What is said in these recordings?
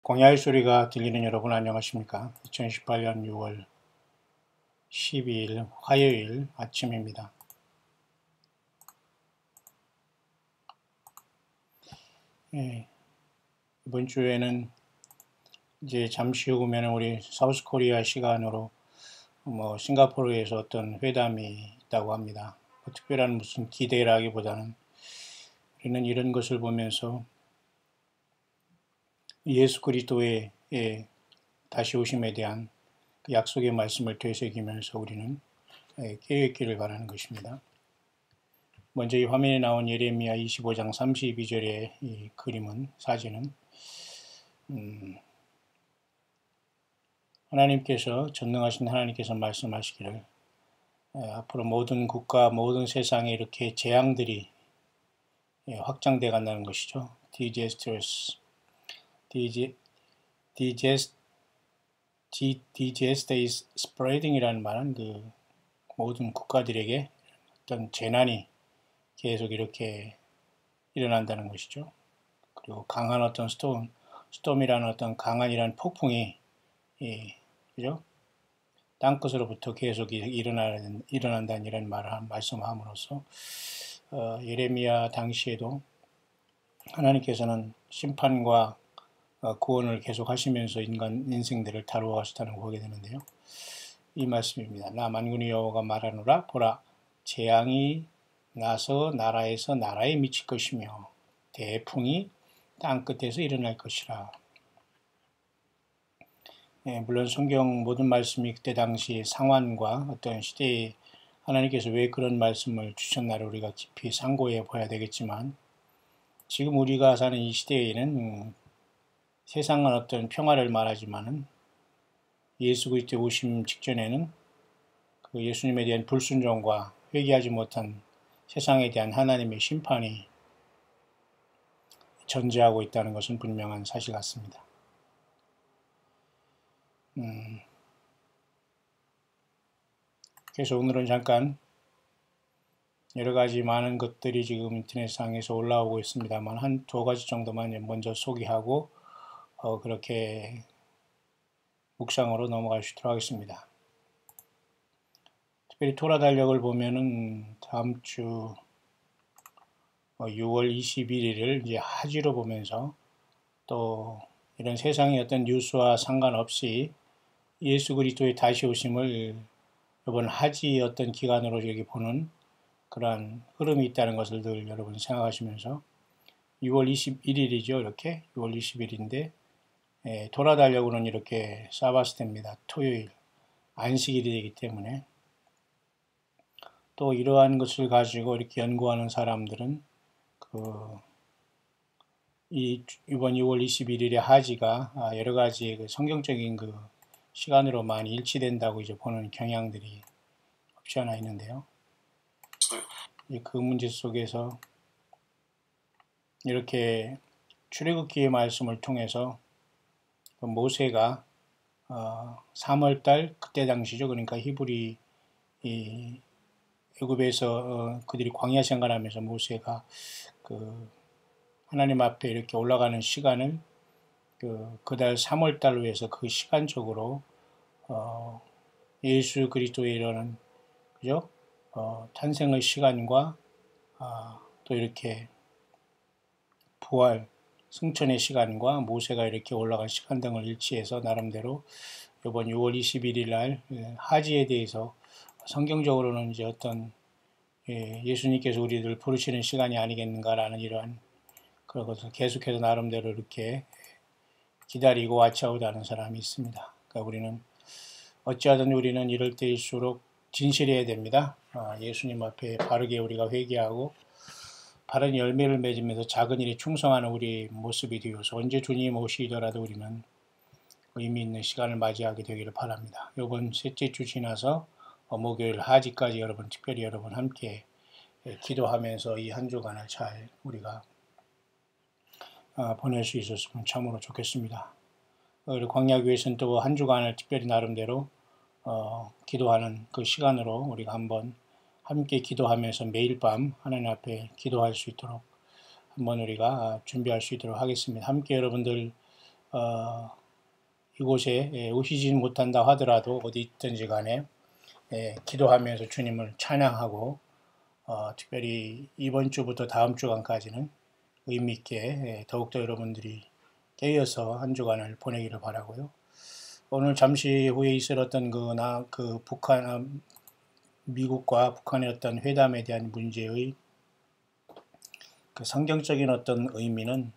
공야의 소리가 들리는 여러분 안녕하십니까? 2018년 6월 12일 화요일 아침입니다. 이번 주에는 이제 잠시 후면 우리 사우스 코리아 시간으로 싱가포르에서 어떤 회담이 있다고 합니다. 특별한 무슨 기대라기보다는 우리는 이런 것을 보면서 예수 그리스도의 다시 오심에 대한 그 약속의 말씀을 되새기면서 우리는 깨어있기를 바라는 것입니다. 먼저 이 화면에 나온 예레미야 25장 32절의 이 그림은 사진은 하나님께서 전능하신 하나님께서 말씀하시기를 앞으로 모든 국가 모든 세상에 이렇게 재앙들이 확장돼 간다는 것이죠. Disasters is spreading 이라는 말은 그 모든 국가들에게 어떤 재난이 계속 이렇게 일어난다는 것이죠. 그리고 강한 어떤 스톰이라는 어떤 강한이라는 폭풍이 그죠? 땅끝으로부터 계속 일어난다는 이런 말씀함으로써 예레미야 당시에도 하나님께서는 심판과 구원을 계속 하시면서 인생들을 다루어 가셨다는 걸 보게 되는데요. 이 말씀입니다. 나 만군의 여호와가 말하노라 보라 재앙이 나서 나라에서 나라에 미칠 것이며 대풍이 땅끝에서 일어날 것이라. 물론 성경 모든 말씀이 그때 당시 상황과 어떤 시대에 하나님께서 왜 그런 말씀을 주셨나를 우리가 깊이 상고해 봐야 되겠지만 지금 우리가 사는 이 시대에는 세상은 어떤 평화를 말하지만은 예수 그리스도 오심 직전에는 그 예수님에 대한 불순종과 회개하지 못한 세상에 대한 하나님의 심판이 전제하고 있다는 것은 분명한 사실 같습니다. 그래서 오늘은 잠깐 여러 가지 많은 것들이 지금 인터넷상에서 올라오고 있습니다만 한 두 가지 정도만 먼저 소개하고 그렇게 묵상으로 넘어갈 수 있도록 하겠습니다. 특별히 토라 달력을 보면은 다음 주 6월 21일을 이제 하지로 보면서 또 이런 세상의 어떤 뉴스와 상관없이 예수 그리스도의 다시 오심을 이번 하지 어떤 기간으로 여기 보는 그러한 흐름이 있다는 것을 늘 여러분 생각하시면서 6월 21일이죠. 이렇게 6월 20일인데 토라 달력으로는 이렇게 사바스 때입니다. 토요일 안식일이 되기 때문에 또 이러한 것을 가지고 이렇게 연구하는 사람들은 이번 6월 21일의 하지가 여러 가지 그 성경적인 그 시간으로 많이 일치된다고 이제 보는 경향들이 없지 않아 있는데요. 그 문제 속에서 이렇게 출애굽기의 말씀을 통해서 그 모세가 3월달 그때 당시죠. 그러니까 히브리 애굽에서 그들이 광야 생활하면서 모세가 그 하나님 앞에 이렇게 올라가는 시간을 그달 3월달로 해서 그 시간적으로 예수 그리스도의 이러는 그죠? 탄생의 시간과 또 이렇게 부활 승천의 시간과 모세가 이렇게 올라간 시간 등을 일치해서 나름대로 이번 6월 21일 날 하지에 대해서 성경적으로는 이제 어떤 예수님께서 우리들 부르시는 시간이 아니겠는가라는 이러한 그런 것을 계속해서 나름대로 이렇게 기다리고 왓츠아웃하는 사람이 있습니다. 그러니까 우리는 어찌하든 우리는 이럴 때일수록 진실해야 됩니다. 예수님 앞에 바르게 우리가 회개하고 바른 열매를 맺으면서 작은 일에 충성하는 우리 모습이 되어서 언제 주님 오시더라도 우리는 의미 있는 시간을 맞이하게 되기를 바랍니다. 이번 셋째 주 지나서 목요일 하지까지 여러분 특별히 여러분 함께 기도하면서 이 한 주간을 잘 우리가 보낼 수 있었으면 참으로 좋겠습니다. 우리 광야교회에서는 또 한 주간을 특별히 나름대로 기도하는 그 시간으로 우리가 한번 함께 기도하면서 매일 밤 하나님 앞에 기도할 수 있도록 한번 우리가 준비할 수 있도록 하겠습니다. 함께 여러분들 이곳에 오시지 못한다 하더라도 어디 있든지 간에 기도하면서 주님을 찬양하고 특별히 이번 주부터 다음 주간까지는 의미 있게 더욱더 여러분들이 깨어서 한 주간을 보내기를 바라고요. 오늘 잠시 후에 있었던 그 미국과 북한의 어떤 회담에 대한 문제의 그 성경적인 어떤 의미는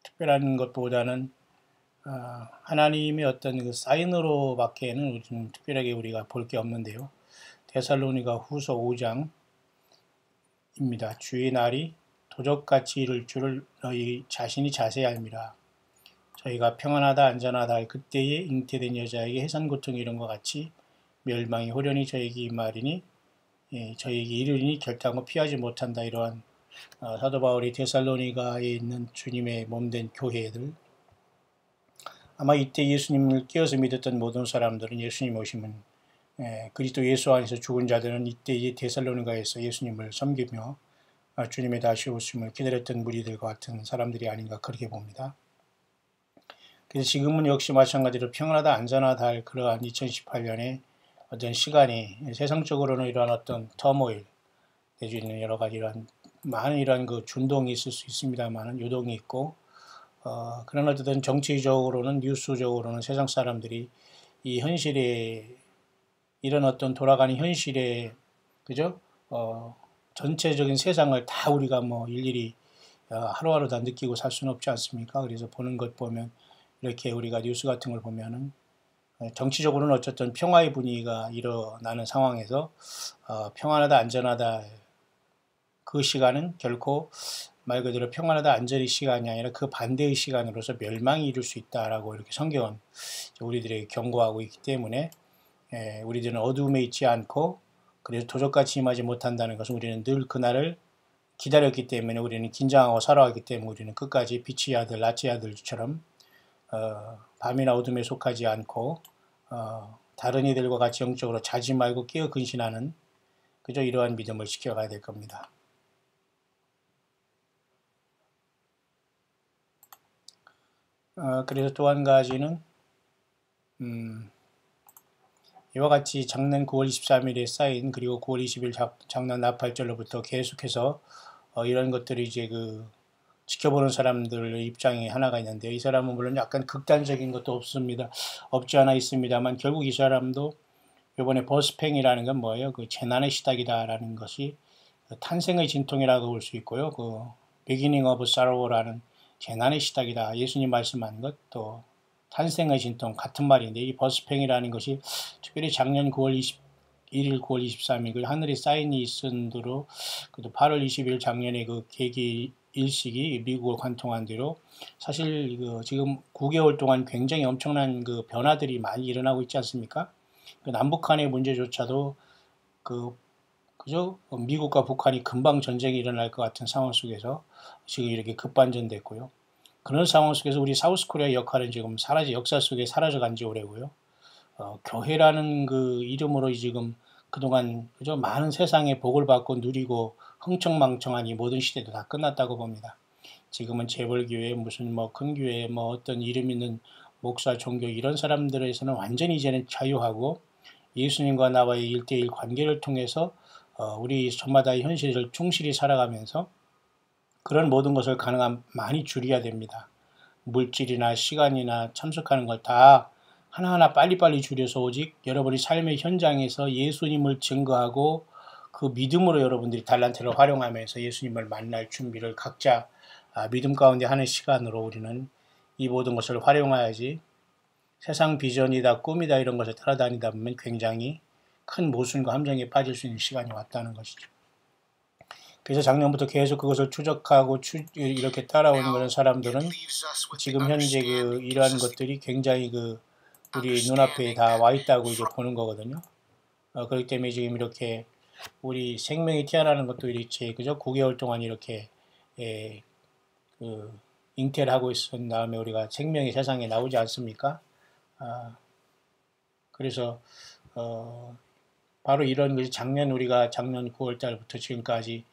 특별한 것보다는 하나님의 어떤 그 사인으로밖에는 특별하게 우리가 볼 게 없는데요. 데살로니가 후서 5장입니다. 주의 날이 도적같이 이를 줄을 너희 자신이 자세히 알미라. 저희가 평안하다 안전하다 할 그때에 잉태된 여자에게 해산 고통이 이런 것 같이 멸망이 호련히 저에게 임하리니 저에게 이르리니 결단코 피하지 못한다. 이러한 사도 바울이 데살로니가에 있는 주님의 몸된 교회들, 아마 이때 예수님을 끼어서 믿었던 모든 사람들은 예수님 오시면 그리스도 예수 안에서 죽은 자들은 이때의 데살로니가에서 예수님을 섬기며 주님의 다시 오심을 기다렸던 무리들과 같은 사람들이 아닌가 그렇게 봅니다. 그래서 지금은 역시 마찬가지로 평안하다 안전하다 할 그러한 2018년에 어떤 시간이 세상적으로는 이러한 어떤 터모일 내지는 여러 가지 많은 이러한 그 준동이 있을 수 있습니다만 요동이 있고 그런 어쨌든 정치적으로는 뉴스적으로는 세상 사람들이 이 현실에 이런 어떤 돌아가는 현실에 그죠? 전체적인 세상을 다 우리가 뭐 일일이 하루하루 다 느끼고 살 수는 없지 않습니까? 그래서 보는 것 보면 이렇게 우리가 뉴스 같은 걸 보면은 정치적으로는 어쨌든 평화의 분위기가 일어나는 상황에서 평안하다 안전하다 그 시간은 결코 말 그대로 평안하다 안전의 시간이 아니라 그 반대의 시간으로서 멸망이 이룰 수 있다라고 이렇게 성경은 우리들에게 경고하고 있기 때문에 우리들은 어두움에 있지 않고 그래서 도적같이 임하지 못한다는 것은 우리는 늘 그날을 기다렸기 때문에 우리는 긴장하고 살아가기 때문에 우리는 끝까지 빛의 아들, 낮의 아들처럼 밤이나 어둠에 속하지 않고 다른 이들과 같이 영적으로 자지 말고 깨어 근신하는 그저 이러한 믿음을 지켜가야 될 겁니다. 그래서 또 한 가지는 이와 같이 작년 9월 23일에 쌓인 그리고 9월 20일 작년 나팔절로부터 계속해서 이런 것들이 이제 그 지켜보는 사람들의 입장이 하나가 있는데요. 이 사람은 물론 약간 극단적인 것도 없지 않아 있습니다만 결국 이 사람도 이번에 버스팽이라는 건 뭐예요? 그 재난의 시작이다라는 것이 탄생의 진통이라고 볼 수 있고요. 그 beginning of sorrow라는 재난의 시작이다. 예수님 말씀하는 것 또 탄생의 진통 같은 말인데 이 버스팽이라는 것이 특별히 작년 9월 21일, 9월 23일 그 하늘에 사인이 있은 대로 그래도 8월 20일 작년에 그 계기 일식이 미국을 관통한 대로 사실 지금 9개월 동안 굉장히 엄청난 그 변화들이 많이 일어나고 있지 않습니까? 그 남북한의 문제조차도 그죠? 미국과 북한이 금방 전쟁이 일어날 것 같은 상황 속에서 지금 이렇게 급반전됐고요. 그런 상황 속에서 우리 사우스코리아의 역할은 지금 역사 속에 사라져간 지 오래고요. 교회라는 그 이름으로 지금 그동안 그죠? 많은 세상의 복을 받고 누리고 흥청망청한 이 모든 시대도 다 끝났다고 봅니다. 지금은 재벌교회 무슨 뭐 큰 교회 뭐 어떤 이름 있는 목사 종교 이런 사람들에서는 완전히 이제는 자유하고 예수님과 나와의 일대일 관계를 통해서 우리 저마다의 현실을 충실히 살아가면서 그런 모든 것을 가능한 많이 줄여야 됩니다. 물질이나 시간이나 참석하는 걸 다 하나하나 빨리빨리 줄여서 오직 여러분이 삶의 현장에서 예수님을 증거하고 그 믿음으로 여러분들이 달란트를 활용하면서 예수님을 만날 준비를 각자 믿음 가운데 하는 시간으로 우리는 이 모든 것을 활용해야지 세상 비전이다 꿈이다 이런 것을 따라다니다 보면 굉장히 큰 모순과 함정에 빠질 수 있는 시간이 왔다는 것이죠. 그래서 작년부터 계속 그것을 추적하고 이렇게 따라오는 그런 사람들은 지금 현재 이러한 것들이 굉장히 우리 눈앞에 다 와 있다고 이제 보는 거거든요. 그렇기 때문에 지금 이렇게 우리 생명이 태어나는 것도 이렇게 그죠? 9개월 동안 이렇게 잉태를 하고 있은 다음에 우리가 생명이 세상에 나오지 않습니까? 그래서 바로 이런 것이 작년 9월 달부터 지금까지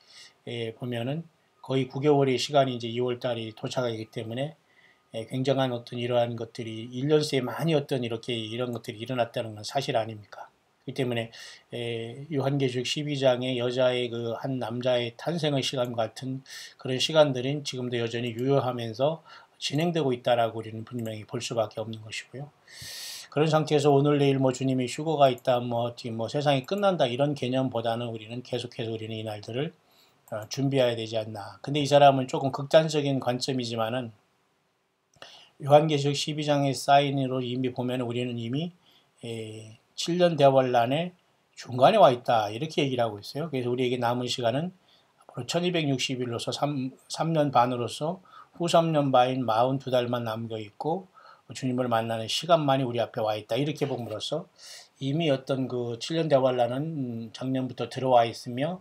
보면은 거의 9개월의 시간이 이제 2월 달이 도착하기 때문에 굉장한 어떤 이러한 것들이 1년 새에 많이 어떤 이렇게 이런 것들이 일어났다는 건 사실 아닙니까? 그렇기 때문에 요한계시록 12장의 여자의 그 한 남자의 탄생의 시간 같은 그런 시간들은 지금도 여전히 유효하면서 진행되고 있다라고 우리는 분명히 볼 수밖에 없는 것이고요. 그런 상태에서 오늘 내일 뭐 주님이 휴거가 있다, 뭐 세상이 끝난다 이런 개념보다는 우리는 계속해서 우리는 이 날들을 준비해야 되지 않나. 근데 이 사람은 조금 극단적인 관점이지만은 요한계시록 12장의 사인으로 이미 보면 우리는 이미 7년 대환란의 중간에 와 있다 이렇게 얘기를 하고 있어요. 그래서 우리에게 남은 시간은 앞으로 1260일로서 3년 반으로서 후 3년 반인 42달만 남겨 있고 주님을 만나는 시간만이 우리 앞에 와 있다 이렇게 봄으로써 이미 어떤 그 7년 대환란은 작년부터 들어와 있으며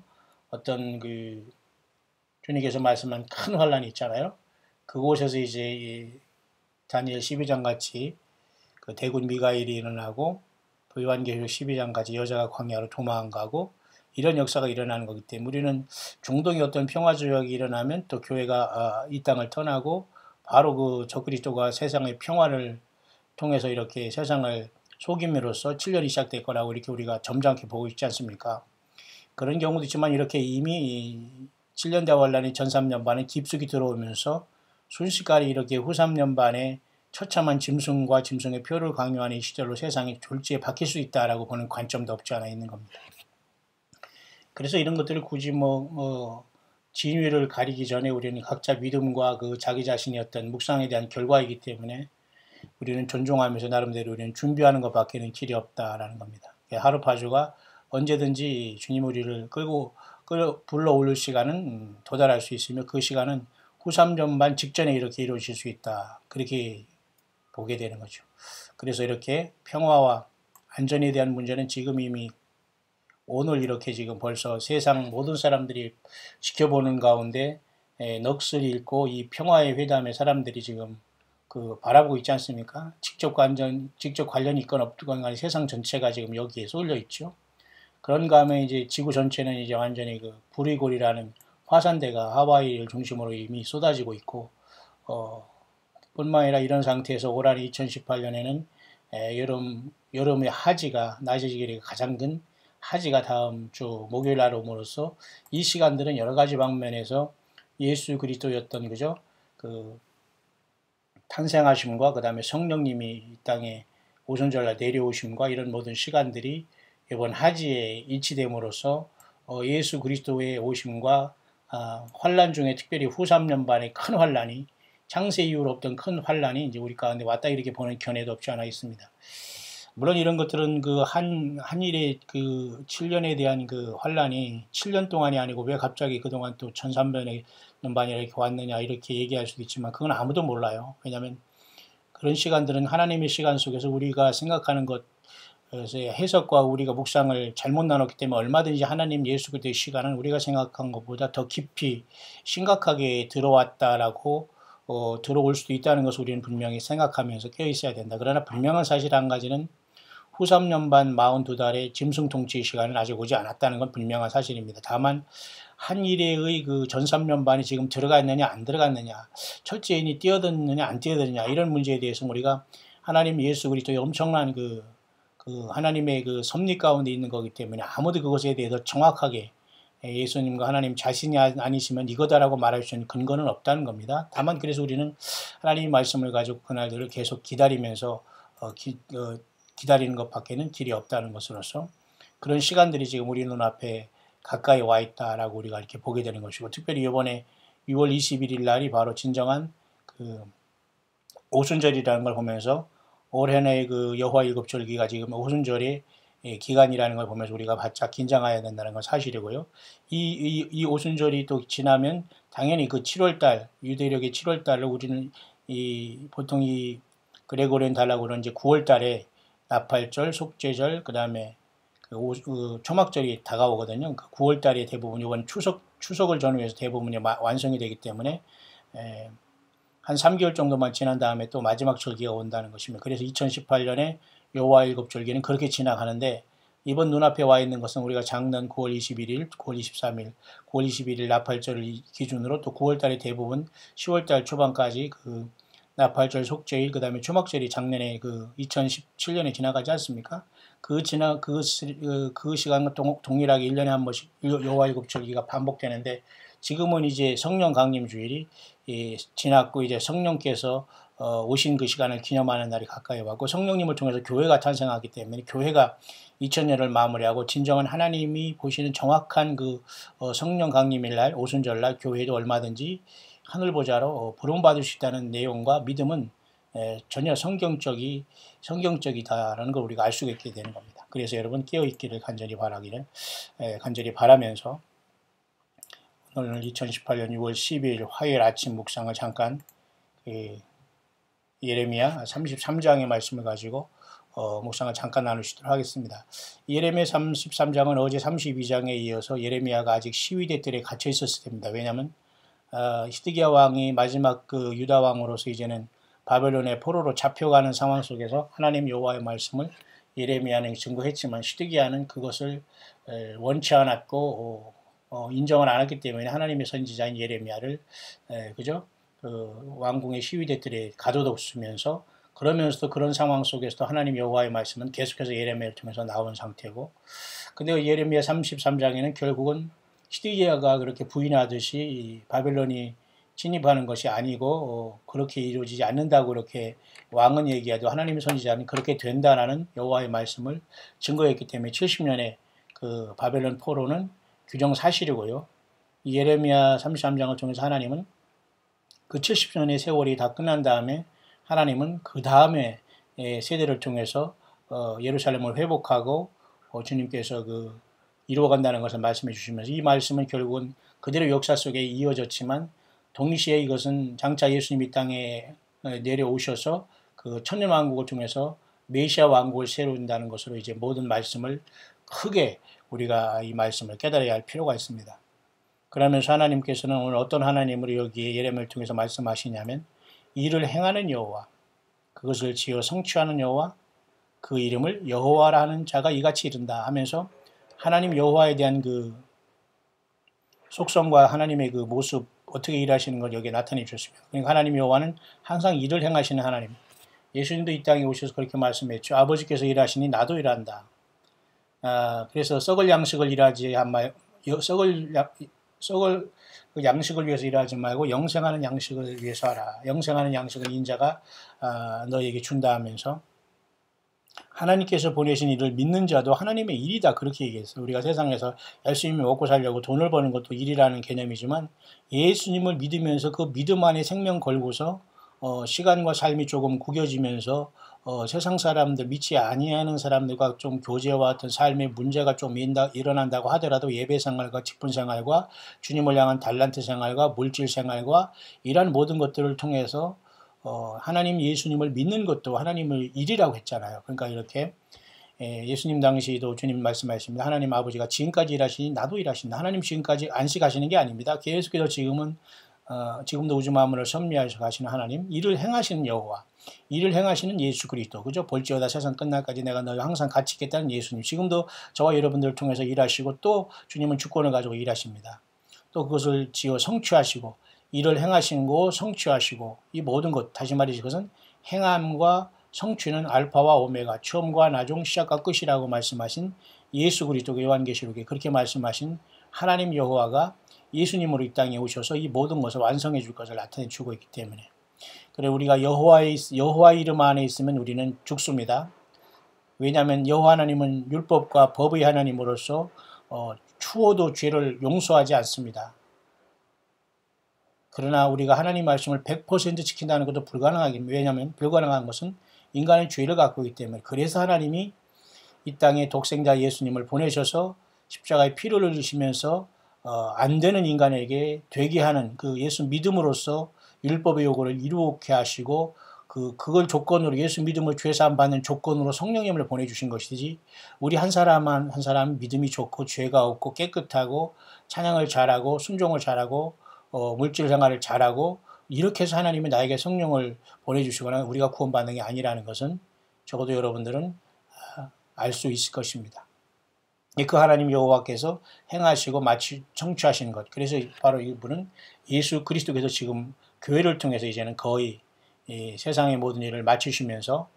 어떤 그 주님께서 말씀한 큰 환란이 있잖아요. 그곳에서 이제 다니엘 12장 같이 그 대군 미가엘이 일어나고 또 요한계시록 12장 같이 여자가 광야로 도망 가고 이런 역사가 일어나는 거기 때문에 우리는 중동의 어떤 평화조약이 일어나면 또 교회가 이 땅을 떠나고 바로 그 적그리스도가 세상의 평화를 통해서 이렇게 세상을 속임으로써 7년이 시작될 거라고 이렇게 우리가 점잖게 보고 있지 않습니까? 그런 경우도 있지만 이렇게 이미 7년 대환란이 전 3년 반에 깊숙이 들어오면서 순식간에 이렇게 후 3년 반에 처참한 짐승과 짐승의 표를 강요하는 이 시절로 세상이 졸지에 바뀔 수 있다라고 보는 관점도 없지 않아 있는 겁니다. 그래서 이런 것들을 굳이 진위를 가리기 전에 우리는 각자 믿음과 그 자기 자신의 어떤 묵상에 대한 결과이기 때문에 우리는 존중하면서 나름대로 우리는 준비하는 것밖에는 길이 없다라는 겁니다. 하루파주가 언제든지 주님 우리를 불러 올릴 시간은 도달할 수 있으며 그 시간은 후 3년 반 직전에 이렇게 이루어질 수 있다. 그렇게 보게 되는 거죠. 그래서 이렇게 평화와 안전에 대한 문제는 지금 이미 오늘 이렇게 지금 벌써 세상 모든 사람들이 지켜보는 가운데 넋을 잃고 이 평화의 회담에 사람들이 지금 그 바라보고 있지 않습니까? 직접 관련이 있건 없건 간에 세상 전체가 지금 여기에 쏠려 있죠. 그런가 하면 이제 지구 전체는 이제 완전히 그 불이골이라는 화산대가 하와이를 중심으로 이미 쏟아지고 있고, 뿐만 아니라 이런 상태에서 올 한 2018년에는 여름의 하지가, 낮의 길이 가장 긴 하지가 다음 주 목요일 날 오므로써 이 시간들은 여러 가지 방면에서 예수 그리스도였던 그죠? 그 탄생하심과 그 다음에 성령님이 이 땅에 오순절날 내려오심과 이런 모든 시간들이 이번 하지에 일치됨으로써 예수 그리스도의 오심과 환란 중에 특별히 후 3년 반의 큰 환란이 창세 이후로 없던 큰 환란이 이제 우리 가운데 왔다 이렇게 보는 견해도 없지 않아 있습니다. 물론 이런 것들은 그 한일의 그 7년에 대한 그 환란이 7년 동안이 아니고 왜 갑자기 그동안 또 1300년 반이 이렇게 왔느냐 이렇게 얘기할 수도 있지만 그건 아무도 몰라요. 왜냐하면 그런 시간들은 하나님의 시간 속에서 우리가 생각하는 것의 해석과 우리가 묵상을 잘못 나눴기 때문에 얼마든지 하나님 예수 그리스도의 시간은 우리가 생각한 것보다 더 깊이 심각하게 들어왔다라고 들어올 수도 있다는 것을 우리는 분명히 생각하면서 깨어 있어야 된다. 그러나 분명한 사실 한 가지는 후 3년 반 42달의 짐승 통치의 시간은 아직 오지 않았다는 건 분명한 사실입니다. 다만 한일의 그 전 3년 반이 지금 들어갔느냐 안 들어갔느냐, 첫째인이 뛰어드느냐 안 뛰어드느냐 이런 문제에 대해서 우리가 하나님 예수 그리스도의 엄청난 그 하나님의 그 섭리 가운데 있는 거기 때문에 아무도 그것에 대해서 정확하게 예수님과 하나님 자신이 아니시면 이거다라고 말할 수 있는 근거는 없다는 겁니다. 다만 그래서 우리는 하나님의 말씀을 가지고 그날들을 계속 기다리면서 기다리는 것밖에는 길이 없다는 것으로서 그런 시간들이 지금 우리 눈앞에 가까이 와 있다라고 우리가 이렇게 보게 되는 것이고, 특별히 이번에 6월 21일 날이 바로 진정한 그 오순절이라는 걸 보면서 올해의 그 여호와 일곱절기가 지금 오순절의 기간이라는 걸 보면서 우리가 바짝 긴장해야 된다는 건 사실이고요. 이 오순절이 또 지나면 당연히 그 7월달, 유대력의 7월달로 우리는 보통 이 그레고리안 달라고는 이제 9월달에 나팔절, 속죄절, 그 다음에 초막절이 다가오거든요. 그 9월달에 대부분 이번 추석을 전후해서 대부분이 완성이 되기 때문에 한 3개월 정도만 지난 다음에 또 마지막 절기가 온다는 것입니다. 그래서 2018년에 여호와 일곱절기는 그렇게 지나가는데 이번 눈앞에 와 있는 것은 우리가 작년 9월 21일, 9월 23일, 9월 21일 나팔절을 기준으로 또 9월 달에 대부분 10월 달 초반까지 그 나팔절 속죄일, 그 다음에 초막절이 작년에 그 2017년에 지나가지 않습니까? 그 시간과 동일하게 1년에 한 번씩 여호와 일곱 절기가 반복되는데 지금은 이제 성령 강림 주일이 지났고 이제 성령께서 오신 그 시간을 기념하는 날이 가까이 왔고 성령님을 통해서 교회가 탄생하기 때문에 교회가 2000년을 마무리하고 진정한 하나님이 보시는 정확한 그 성령 강림일 날 오순절 날 교회도 얼마든지 하늘 보좌로 부름받을 수 있다는 내용과 믿음은 전혀 성경적이다라는 걸 우리가 알 수가 있게 되는 겁니다. 그래서 여러분 깨어있기를 간절히 바라면서 오늘 2018년 6월 12일 화요일 아침 묵상을 잠깐 예레미야 33장의 말씀을 가지고 묵상을 잠깐 나누시도록 하겠습니다. 예레미야 33장은 어제 32장에 이어서 예레미야가 아직 시위대 뜰에 갇혀 있었을 때입니다. 왜냐하면 히드기야 왕이 마지막 그 유다 왕으로서 이제는 바벨론의 포로로 잡혀가는 상황 속에서 하나님 여호와의 말씀을 예레미야는 증거했지만 히드기야는 그것을 원치 않았고 인정을 안 했기 때문에 하나님의 선지자인 예레미야를 그 왕궁의 시위대들에 가둬두면서 그러면서도 그런 상황 속에서도 하나님 여호와의 말씀은 계속해서 예레미야를 통해서 나온 상태고 근데 예레미야 33장에는 결국은 히드기야가 그렇게 부인하듯이 바벨론이 진입하는 것이 아니고 그렇게 이루어지지 않는다고 그렇게 왕은 얘기해도 하나님의 선지자는 그렇게 된다라는 여호와의 말씀을 증거했기 때문에 70년의 그 바벨론 포로는 규정사실이고요. 예레미야 33장을 통해서 하나님은 그 70년의 세월이 다 끝난 다음에 하나님은 그 다음에 세대를 통해서 예루살렘을 회복하고 주님께서 이루어간다는 것을 말씀해 주시면서 이 말씀은 결국은 그대로 역사 속에 이어졌지만 동시에 이것은 장차 예수님이 이 땅에 내려오셔서 그 천년왕국을 통해서 메시아 왕국을 세운다는 것으로 이제 모든 말씀을 크게 우리가 이 말씀을 깨달아야 할 필요가 있습니다. 그러면서 하나님께서는 오늘 어떤 하나님으로 여기에 예레미야를 통해서 말씀하시냐면 일을 행하는 여호와, 그것을 지어 성취하는 여호와, 그 이름을 여호와라는 자가 이같이 이른다 하면서 하나님 여호와에 대한 그 속성과 하나님의 그 모습 어떻게 일하시는 걸 여기에 나타내 주셨습니다. 그러니까 하나님 여호와는 항상 일을 행하시는 하나님. 예수님도 이 땅에 오셔서 그렇게 말씀했죠. 아버지께서 일하시니 나도 일한다. 그래서 썩을 양식을 일하지 썩을 그 양식을 위해서 일하지 말고 영생하는 양식을 위해서 하라. 영생하는 양식을 인자가 너에게 준다 하면서 하나님께서 보내신 일을 믿는 자도 하나님의 일이다 그렇게 얘기했어요. 우리가 세상에서 열심히 먹고 살려고 돈을 버는 것도 일이라는 개념이지만 예수님을 믿으면서 그 믿음 안에 생명 걸고서 시간과 삶이 조금 구겨지면서 세상 사람들 믿지 아니하는 사람들과 좀 교제와 어떤 삶의 문제가 좀 일어난다고 하더라도 예배 생활과 직분 생활과 주님을 향한 달란트 생활과 물질 생활과 이러한 모든 것들을 통해서 하나님 예수님을 믿는 것도 하나님의 일이라고 했잖아요. 그러니까 이렇게 예수님 당시도 주님 말씀하십니다. 하나님 아버지가 지금까지 일하시니 나도 일하신다. 하나님 지금까지 안식하시는 게 아닙니다. 계속해서 지금도 우주 만물을 섭리하셔 가시는 하나님, 일을 행하시는 여호와, 일을 행하시는 예수 그리스도, 그죠? 볼지어다 세상 끝날까지 내가 너희 항상 같이 있겠다는 예수님. 지금도 저와 여러분들을 통해서 일하시고 또 주님은 주권을 가지고 일하십니다. 또 그것을 지어 성취하시고 일을 행하시고 성취하시고 이 모든 것, 다시 말해서 그것은 행함과 성취는 알파와 오메가, 처음과 나중, 시작과 끝이라고 말씀하신 예수 그리스도 요한계시록에 그렇게 말씀하신 하나님 여호와가 예수님으로 이 땅에 오셔서 이 모든 것을 완성해 줄 것을 나타내 주고 있기 때문에 그래 우리가 여호와 이름 안에 있으면 우리는 죽습니다. 왜냐하면 여호와 하나님은 율법과 법의 하나님으로서 추워도 죄를 용서하지 않습니다. 그러나 우리가 하나님 말씀을 100% 지킨다는 것도 불가능하긴 왜냐하면 불가능한 것은 인간의 죄를 갖고 있기 때문에 그래서 하나님이 이 땅에 독생자 예수님을 보내셔서 십자가에 피를 흘리시면서 안 되는 인간에게 되게 하는 그 예수 믿음으로써 율법의 요구를 이루게 하시고 그걸 조건으로 예수 믿음을 죄사함 받는 조건으로 성령님을 보내주신 것이지 우리 한 사람 한 사람 믿음이 좋고 죄가 없고 깨끗하고 찬양을 잘하고 순종을 잘하고 물질 생활을 잘하고 이렇게 해서 하나님이 나에게 성령을 보내주시거나 우리가 구원받는 게 아니라는 것은 적어도 여러분들은 알 수 있을 것입니다. 그 하나님 여호와께서 행하시고 마치 성취하시는 것. 그래서 바로 이분은 예수 그리스도께서 지금 교회를 통해서 이제는 거의 이 세상의 모든 일을 마치시면서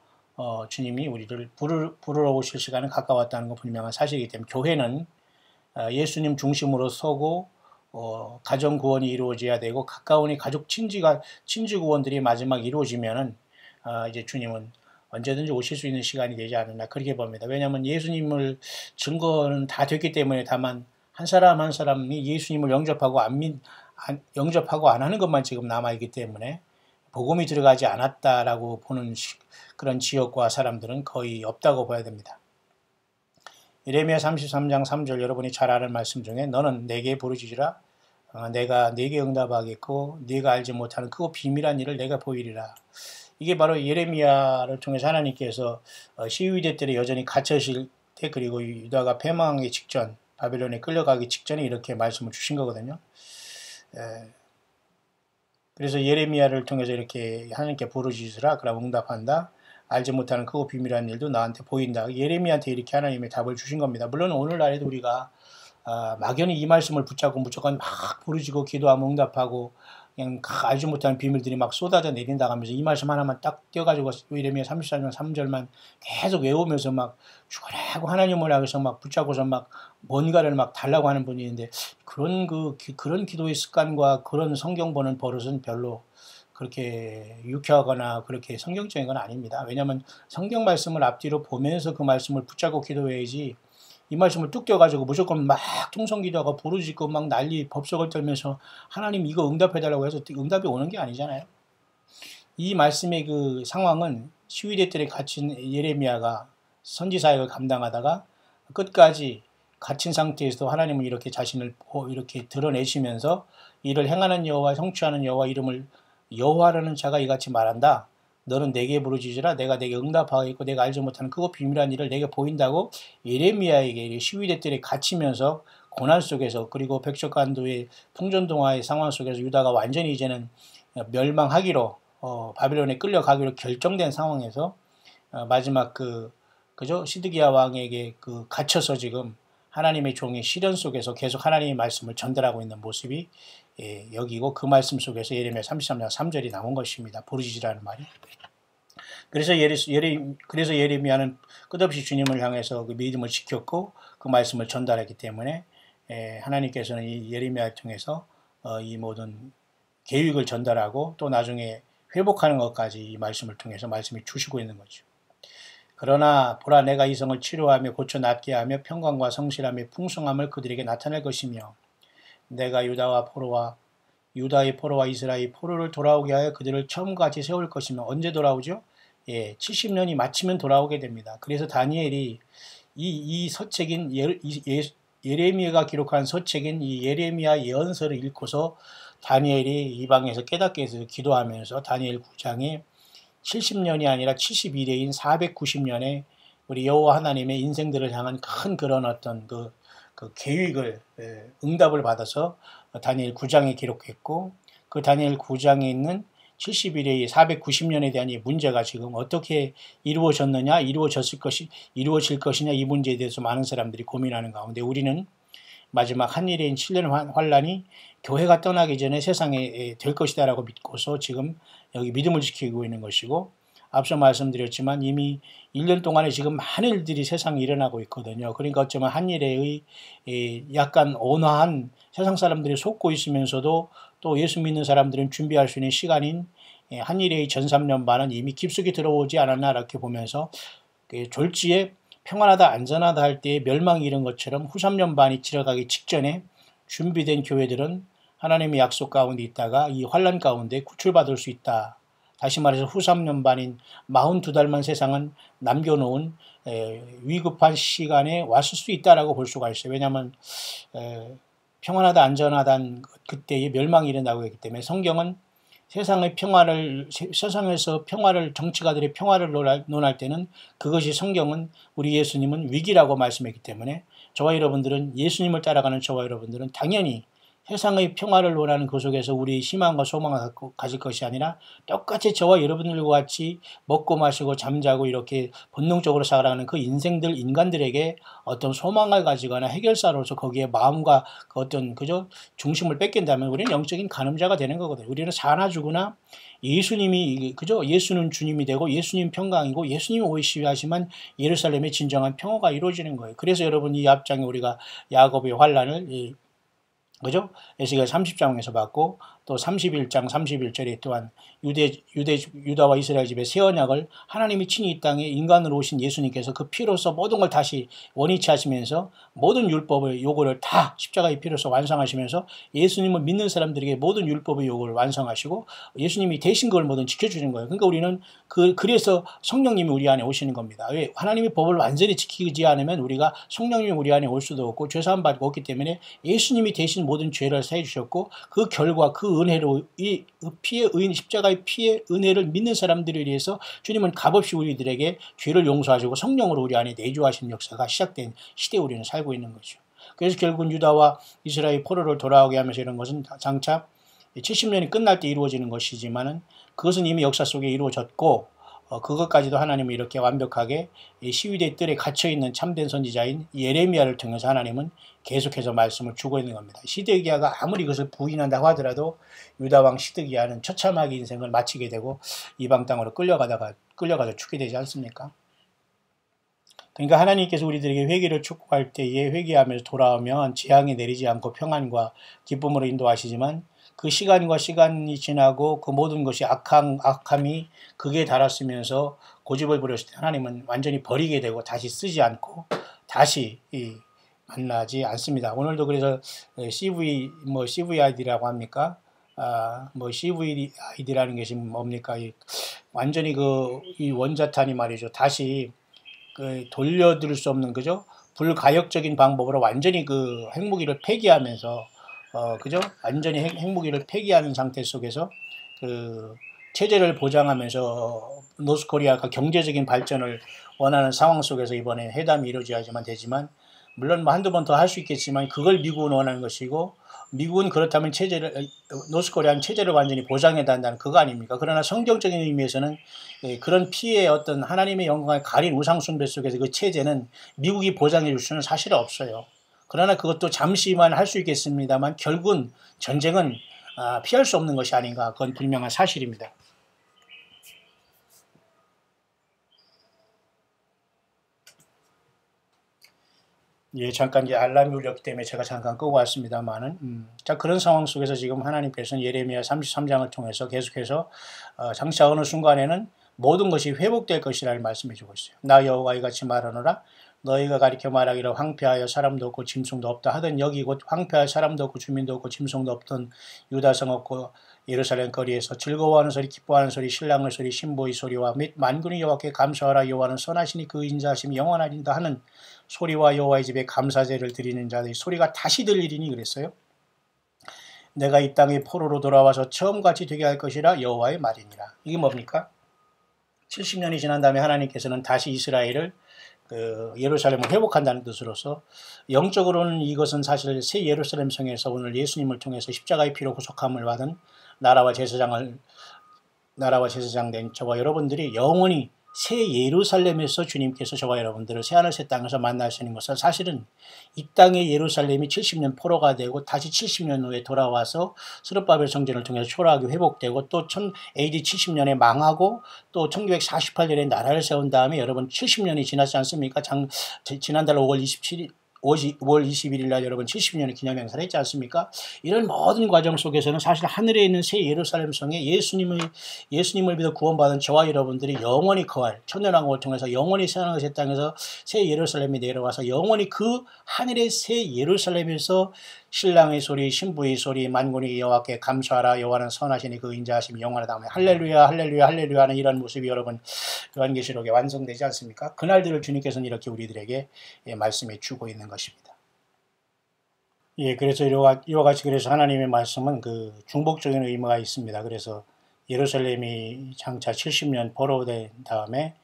주님이 우리를 부르러 오실 시간은 가까웠다는 건 분명한 사실이기 때문에 교회는 예수님 중심으로 서고 가정 구원이 이루어져야 되고 가까운 이 가족 친지 구원들이 마지막 이루어지면은 이제 주님은 언제든지 오실 수 있는 시간이 되지 않았나 그렇게 봅니다. 왜냐하면 예수님을 증거는 다 됐기 때문에 다만 한 사람 한 사람이 예수님을 영접하고 영접하고 안 하는 것만 지금 남아있기 때문에 복음이 들어가지 않았다라고 보는 그런 지역과 사람들은 거의 없다고 봐야 됩니다. 예레미야 33장 3절 여러분이 잘 아는 말씀 중에 너는 내게 부르짖으라 내가 네게 응답하겠고 네가 알지 못하는 크고 비밀한 일을 내가 보이리라. 이게 바로 예레미야를 통해서 하나님께서 시위대 때에 여전히 갇혀있을 때 그리고 유다가 패망하기 직전 바벨론에 끌려가기 직전에 이렇게 말씀을 주신 거거든요. 그래서 예레미야를 통해서 이렇게 하나님께 부르짖으라 그럼 응답한다. 알지 못하는 크고 비밀한 일도 나한테 보인다. 예레미야한테 이렇게 하나님의 답을 주신 겁니다. 물론 오늘날에도 우리가 막연히 이 말씀을 붙잡고 무조건 막 부르짖고 기도하면 응답하고 그냥 알지 못하는 비밀들이 막 쏟아져 내린다 하면서 이 말씀 하나만 딱 띄어가지고 예레미야 34장 3절만 계속 외우면서 막 죽어라고 하나님을 향해서 막 붙잡고서 막 뭔가를 막 달라고 하는 분이 있는데 그런 기도의 습관과 그런 성경 보는 버릇은 별로 그렇게 유쾌하거나 그렇게 성경적인 건 아닙니다. 왜냐하면 성경 말씀을 앞뒤로 보면서 그 말씀을 붙잡고 기도해야지 이 말씀을 뚝 떼어가지고 무조건 막 통성기도하고 부르짖고 막 난리 법석을 떨면서 하나님 이거 응답해달라고 해서 응답이 오는 게 아니잖아요. 이 말씀의 그 상황은 시위대 때 갇힌 예레미야가 선지사역을 감당하다가 끝까지 갇힌 상태에서 하나님은 이렇게 자신을 이렇게 드러내시면서 이를 행하는 여호와 성취하는 여호와 이름을 여호와라는 자가 이같이 말한다. 너는 내게 부르짖으라 내가 내게 응답하겠고 내가 알지 못하는 크고 비밀한 일을 내게 보인다고 예레미야에게 시위대 때 갇히면서 고난 속에서 그리고 백척간도의 풍전동화의 상황 속에서 유다가 완전히 이제는 멸망하기로 바벨론에 끌려가기로 결정된 상황에서 마지막 그죠 시드기야 왕에게 갇혀서 지금 하나님의 종의 시련 속에서 계속 하나님의 말씀을 전달하고 있는 모습이 여기고 그 말씀 속에서 예레미야 33장 3절이 나온 것입니다. 부르짖으라는 말이. 그래서 예레미야는 끝없이 주님을 향해서 그 믿음을 지켰고 그 말씀을 전달했기 때문에 하나님께서는 이 예레미야를 통해서 이 모든 계획을 전달하고 또 나중에 회복하는 것까지 이 말씀을 통해서 말씀이 주시고 있는 거죠. 그러나 보라 내가 이 성을 치료하며 고쳐 낫게 하며 평강과 성실함의 풍성함을 그들에게 나타낼 것이며 내가 유다의 포로와 이스라엘의 포로를 돌아오게 하여 그들을 처음과 같이 세울 것이며 언제 돌아오죠? 70년이 마치면 돌아오게 됩니다. 그래서 다니엘이 이 서책인 예레미야가 기록한 서책인 이 예레미야 예언서를 읽고서 다니엘이 이방에서 깨닫게 해서 기도하면서 다니엘 9장에 70년이 아니라 71회인 490년에 우리 여호와 하나님의 인생들을 향한 큰 그런 어떤 그 계획을 응답을 받아서 다니엘 9장에 기록했고 그 다니엘 9장에 있는 71회의 490년에 대한 이 문제가 지금 어떻게 이루어질 것이냐 이 문제에 대해서 많은 사람들이 고민하는 가운데 우리는 마지막 한일인 7년 환란이 교회가 떠나기 전에 세상에 될 것이다 라고 믿고서 지금 여기 믿음을 지키고 있는 것이고 앞서 말씀드렸지만 이미 1년 동안에 지금 많은 일들이 세상에 일어나고 있거든요. 그러니까 어쩌면 한일의 약간 온화한 세상 사람들이 속고 있으면서도 또 예수 믿는 사람들은 준비할 수 있는 시간인 한일의 전 3년 반은 이미 깊숙이 들어오지 않았나 이렇게 보면서 졸지에 평안하다 안전하다 할 때에 멸망이 이른 것처럼 후 3년 반이 지나가기 직전에 준비된 교회들은 하나님의 약속 가운데 있다가 이 환란 가운데 구출받을 수 있다. 다시 말해서 후 3년 반인 42달만 세상은 남겨놓은 위급한 시간에 왔을 수 있다라고 볼 수가 있어요. 왜냐하면 평안하다 안전하다는 그때의 멸망이 일어나고 있기 때문에 성경은 세상에서 정치가들의 평화를 논할 때는 그것이 성경은 우리 예수님은 위기라고 말씀했기 때문에 저와 여러분들은 예수님을 따라가는 저와 여러분들은 당연히 세상의 평화를 원하는 그 속에서 우리 희망과 소망을 가질 것이 아니라 똑같이 저와 여러분들과 같이 먹고 마시고 잠자고 이렇게 본능적으로 살아가는 그 인간들에게 어떤 소망을 가지거나 해결사로서 거기에 마음과 그 어떤 그저 중심을 뺏긴다면 우리는 영적인 간음자가 되는 거거든요. 우리는 사나 죽으나 예수님이 그죠? 예수는 주님이 되고 예수님 평강이고 예수님이 오시하시면 예루살렘의 진정한 평화가 이루어지는 거예요. 그래서 여러분 이 앞장에 우리가 야곱의 환란을 그죠? 에스겔 30장에서 봤고 또 31장 31절에 또한 유다와 이스라엘 집의 새 언약을 하나님이 친히 이 땅에 인간으로 오신 예수님께서 그 피로서 모든 걸 다시 원위치 하시면서 모든 율법의 요구를 다 십자가의 피로서 완성하시면서 예수님을 믿는 사람들에게 모든 율법의 요구를 완성하시고 예수님이 대신 그걸 모든 지켜주는 거예요. 그러니까 우리는 그래서 성령님이 우리 안에 오시는 겁니다. 왜? 하나님의 법을 완전히 지키지 않으면 우리가 성령님이 우리 안에 올 수도 없고 죄사함 받고 없기 때문에 예수님이 대신 모든 죄를 사해 주셨고 그 결과 그 은혜로 이 피의 의 십자가의 피의 은혜를 믿는 사람들에 대해서 주님은 값없이 우리들에게 죄를 용서하시고 성령으로 우리 안에 내주하시는 역사가 시작된 시대에 우리는 살고 있는 거죠. 그래서 결국은 유다와 이스라엘 포로를 돌아오게 하면서 이런 것은 장차 70년이 끝날 때 이루어지는 것이지만은 그것은 이미 역사 속에 이루어졌고 그것까지도 하나님은 이렇게 완벽하게 시위대 뜰에 갇혀있는 참된 선지자인 예레미야를 통해서 하나님은 계속해서 말씀을 주고 있는 겁니다. 시드기야가 아무리 이것을 부인한다고 하더라도 유다왕 시드기야는 처참하게 인생을 마치게 되고 이방 땅으로 끌려가서 죽게 되지 않습니까? 그러니까 하나님께서 우리들에게 회개를 촉구할 때에 회개하면서 돌아오면 재앙이 내리지 않고 평안과 기쁨으로 인도하시지만 그 시간이 지나고 그 모든 것이 악함이 극에 달았으면서 고집을 부렸을 때 하나님은 완전히 버리게 되고 다시 쓰지 않고 다시 만나지 않습니다. 오늘도 그래서 CVID라고 합니까? CVID라는 것이 뭡니까? 완전히 이 원자탄이 말이죠. 다시 돌려들 수 없는 그죠? 불가역적인 방법으로 완전히 그 핵무기를 폐기하면서 그죠? 완전히 핵무기를 폐기하는 상태 속에서 그 체제를 보장하면서 노스코리아가 경제적인 발전을 원하는 상황 속에서 이번에 회담이 이루어져야지만 되지만 물론 뭐 한두 번 더 할 수 있겠지만 그걸 미국은 원하는 것이고 미국은 그렇다면 노스코리아는 체제를 완전히 보장해야 한다는 그거 아닙니까? 그러나 성경적인 의미에서는 그런 피해의 어떤 하나님의 영광을 가린 우상숭배 속에서 그 체제는 미국이 보장해 줄 수는 사실 없어요. 그러나 그것도 잠시만 할 수 있겠습니다만 결국은 전쟁은 피할 수 없는 것이 아닌가 그건 분명한 사실입니다. 예, 잠깐 이제 알람이 울렸기 때문에 제가 잠깐 끄고 왔습니다만은, 자, 그런 상황 속에서 지금 하나님께서는 예레미야 33장을 통해서 계속해서, 장차 어느 순간에는 모든 것이 회복될 것이라는 말씀해 주고 있어요. 나 여호와 이같이 말하노라. 너희가 가리켜 말하기를 황폐하여 사람도 없고 짐승도 없다 하던 여기 곧 황폐하여 사람도 없고 주민도 없고 짐승도 없던 유다성 없고 예루살렘 거리에서 즐거워하는 소리 기뻐하는 소리 신랑의 소리 신보의 소리와 및 만군의 여호와께 감사하라 여호와는 선하시니 그 인자하심이 영원하리다 하는 소리와 여호와의 집에 감사제를 드리는 자들의 소리가 다시 들리리니 그랬어요. 내가 이 땅에 포로로 돌아와서 처음같이 되게 할 것이라 여호와의 말이니라. 이게 뭡니까? 70년이 지난 다음에 하나님께서는 다시 이스라엘을 예루살렘을 회복한다는 뜻으로서 영적으로는 이것은 사실 새 예루살렘 성에서 오늘 예수님을 통해서 십자가의 피로 구속함을 받은 나라와 제사장 된 저와 여러분들이 영원히 새 예루살렘에서 주님께서 저와 여러분들을 새하늘 새 땅에서 만나시는 것은 사실은 이 땅의 예루살렘이 70년 포로가 되고 다시 70년 후에 돌아와서 스룹바벨 성전을 통해서 초라하게 회복되고 또 AD 70년에 망하고 또 1948년에 나라를 세운 다음에 여러분 70년이 지났지 않습니까? 지난달 5월 21일 날 여러분 70년의 기념행사를 했지 않습니까? 이런 모든 과정 속에서는 사실 하늘에 있는 새 예루살렘 성에 예수님을 믿어 구원받은 저와 여러분들이 영원히 거할 천년왕국을 통해서 영원히 새하늘 새 땅에서 새 예루살렘에 내려와서 영원히 그 하늘의 새 예루살렘에서 신랑의 소리, 신부의 소리, 만군의 여호와께 감사하라 여호와는 선하시니 그 인자하심이 영원하다 하며 할렐루야 할렐루야 할렐루야 하는 이런 모습이 여러분 요한계시록에 완성되지 않습니까? 그날들을 주님께서는 이렇게 우리들에게 말씀해 주고 있는 것입니다. 예, 그래서 이와 같이 그래서 하나님의 말씀은 그 중복적인 의미가 있습니다. 그래서 예루살렘이 장차 70년 포로된 다음에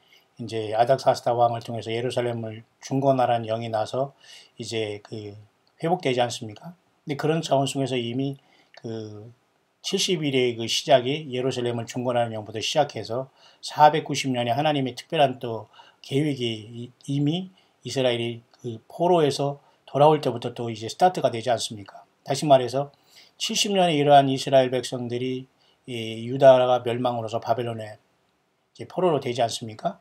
이제 아닥사스다 왕을 통해서 예루살렘을 중건하라는 영이 나서 이제 회복되지 않습니까? 근데 그런 차원 속에서 이미 그 70일의 그 시작이 예루살렘을 중건하는 영부터 시작해서 490년에 하나님의 특별한 또 계획이 이미 이스라엘이 그 포로에서 돌아올 때부터 또 이제 스타트가 되지 않습니까? 다시 말해서 70년에 이러한 이스라엘 백성들이 유다가 멸망으로서 바벨론에 이제 포로로 되지 않습니까?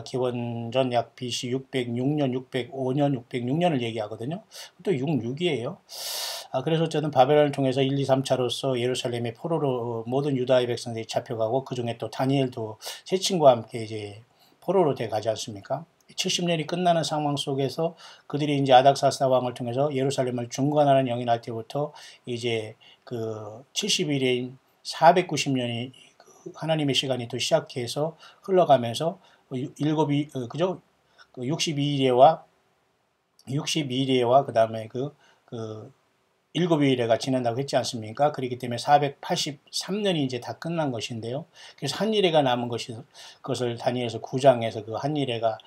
기원전 약 BC 606년, 605년, 606년을 얘기하거든요. 또 66이에요. 그래서 어쨌든 바벨론을 통해서 1, 2, 3차로서 예루살렘의 포로로 모든 유다의 백성들이 잡혀가고 그 중에 또 다니엘도 세 친구와 함께 이제 포로로 돼 가지 않습니까? 70년이 끝나는 상황 속에서 그들이 이제 아닥사스다 왕을 통해서 예루살렘을 중건하는 영이 날 때부터 이제 그 70일인 490년이 하나님의 시간이 또 시작해서 흘러가면서 일곱이 그죠? 62일에와 그다음에 그 일곱의 일회가 지난다고 했지 않습니까? 그렇기 때문에 483년이 이제 다 끝난 것인데요. 그래서 한 일회가 남은 것이 그것을 다니엘서 9장에서 그 한 일회가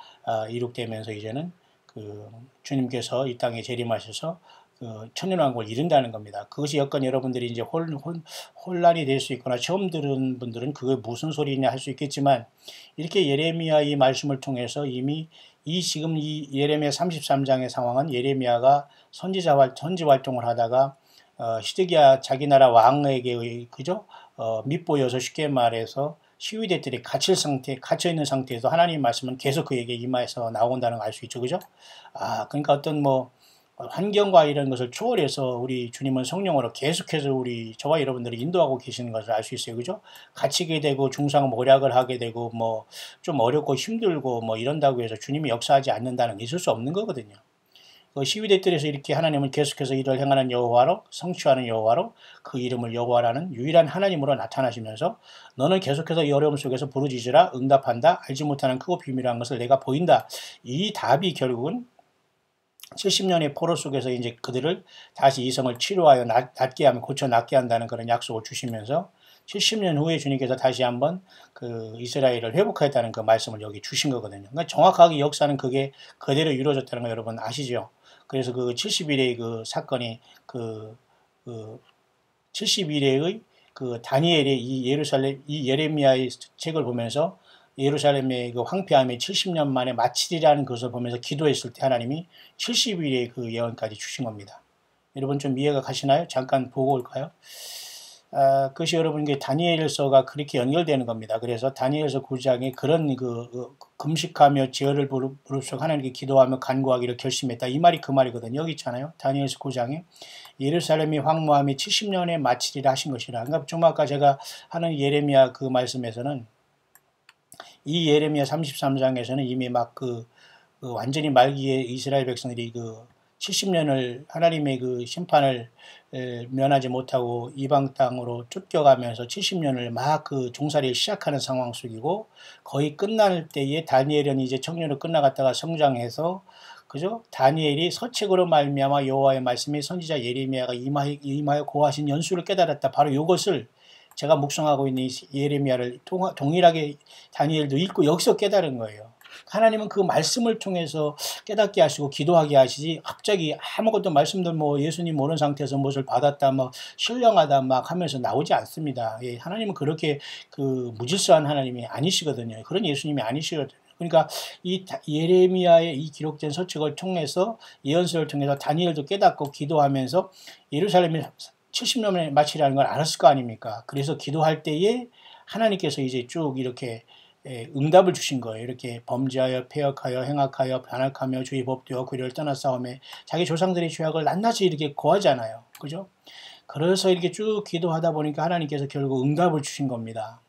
이룩되면서 이제는 그 주님께서 이 땅에 재림하셔서 그 천년왕국을 이룬다는 겁니다. 그것이 여건 여러분들이 이제 혼란이 될 수 있거나 처음 들은 분들은 그게 무슨 소리냐 할 수 있겠지만 이렇게 예레미야 이 말씀을 통해서 이미 지금 이 예레미야 33장의 상황은 예레미야가 선지 활동을 하다가 시드기야 자기 나라 왕에게 그죠? 밑보여서 쉽게 말해서 시위대들이 갇혀 있는 상태에서 하나님 말씀은 계속 그에게 임하여서 나온다는 걸 알 수 있죠. 그죠? 그러니까 어떤 뭐 환경과 이런 것을 초월해서 우리 주님은 성령으로 계속해서 저와 여러분들을 인도하고 계시는 것을 알 수 있어요. 그죠? 갇히게 되고 중상모략을 하게 되고 뭐 좀 어렵고 힘들고 뭐 이런다고 해서 주님이 역사하지 않는다는 게 있을 수 없는 거거든요. 그 시위대들에서 이렇게 하나님은 계속해서 일을 행하는 여호와로 성취하는 여호와로 그 이름을 여호와라는 유일한 하나님으로 나타나시면서 너는 계속해서 이 어려움 속에서 부르짖으라 응답한다 알지 못하는 크고 비밀한 것을 내가 보인다. 이 답이 결국은 70년의 포로 속에서 이제 그들을 다시 이성을 치료하여 낫게 하면 고쳐 낫게 한다는 그런 약속을 주시면서 70년 후에 주님께서 다시 한번 그 이스라엘을 회복하였다는 그 말씀을 여기 주신 거거든요. 그러니까 정확하게 역사는 그게 그대로 이루어졌다는 거 여러분 아시죠? 그래서 그 70일의 그 사건이 그 70일의 그 다니엘의 이 예레미야의 책을 보면서 예루살렘의 그 황폐함이 70년 만에 마치리라는 것을 보면서 기도했을 때 하나님이 70일의 그 예언까지 주신 겁니다. 여러분 좀 이해가 가시나요? 잠깐 보고 올까요? 그것이 여러분께 다니엘서가 그렇게 연결되는 겁니다. 그래서 다니엘서 9장에 그런 금식하며 제어를 부릅속 하나님께 기도하며 간구하기를 결심했다. 이 말이 그 말이거든요. 여기 있잖아요. 다니엘서 9장에 예루살렘이 황무함이 70년에 마치리라 하신 것이라. 그러니까 좀 아까 제가 하는 예레미야 그 말씀에서는 이 예레미야 33장에서는 이미 막 완전히 말기에 이스라엘 백성들이 70년을 하나님의 그 심판을 면하지 못하고 이방 땅으로 쫓겨가면서 70년을 막 그 종살이를 시작하는 상황 속이고 거의 끝날 때에 다니엘은 이제 청년으로 끝나갔다가 성장해서 그죠? 다니엘이 서책으로 말미암아 여호와의 말씀이 선지자 예레미야가 임하여 고하신 연수를 깨달았다. 바로 이것을 제가 묵상하고 있는 예레미야를 동일하게 다니엘도 읽고 여기서 깨달은 거예요. 하나님은 그 말씀을 통해서 깨닫게 하시고 기도하게 하시지 갑자기 아무것도 말씀도 뭐 예수님 모르는 상태에서 무엇을 받았다 뭐 신령하다 막 하면서 나오지 않습니다. 예, 하나님은 그렇게 그 무질서한 하나님이 아니시거든요. 그런 예수님이 아니시거든요. 그러니까 이 예레미야의 이 기록된 서책을 통해서 예언서를 통해서 다니엘도 깨닫고 기도하면서 예루살렘이 70년에 마치라는 걸 알았을 거 아닙니까? 그래서 기도할 때에 하나님께서 이제 쭉 이렇게 응답을 주신 거예요. 이렇게 범죄하여 패역하여 행악하여 반악하며 주의 법도와 구리를 떠나 싸움에 자기 조상들의 죄악을 낱낱이 이렇게 고하잖아요. 그죠? 그래서 이렇게 쭉 기도하다 보니까 하나님께서 결국 응답을 주신 겁니다.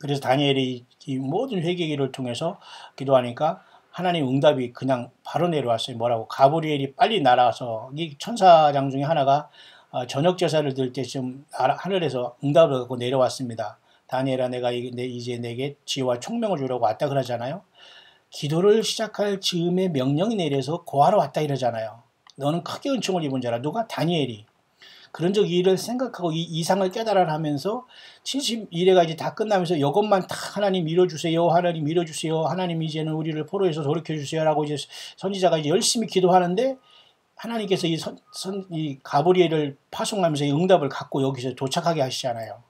그래서 다니엘이 이 모든 회개기를 통해서 기도하니까 하나님 응답이 그냥 바로 내려왔어요. 뭐라고? 가브리엘이 빨리 날아와서 이 천사장 중에 하나가 저녁 제사를 드릴 때쯤 하늘에서 응답을 갖고 내려왔습니다. 다니엘아 내가 이제 내게 지혜와 총명을 주려고 왔다 그러잖아요. 기도를 시작할 즈음에 명령이 내려서 고하러 왔다 이러잖아요. 너는 크게 은총을 입은 자라. 누가? 다니엘이. 그런 적 일을 생각하고 이 이상을 깨달아 하면서 71회가 이제 다 끝나면서 이것만 다 하나님 이뤄주세요. 하나님 이뤄주세요. 하나님 이제는 우리를 포로에서 돌이켜주세요. 라고 이제 선지자가 이제 열심히 기도하는데 하나님께서 이 가브리엘을 파송하면서 이 응답을 갖고 여기서 도착하게 하시잖아요.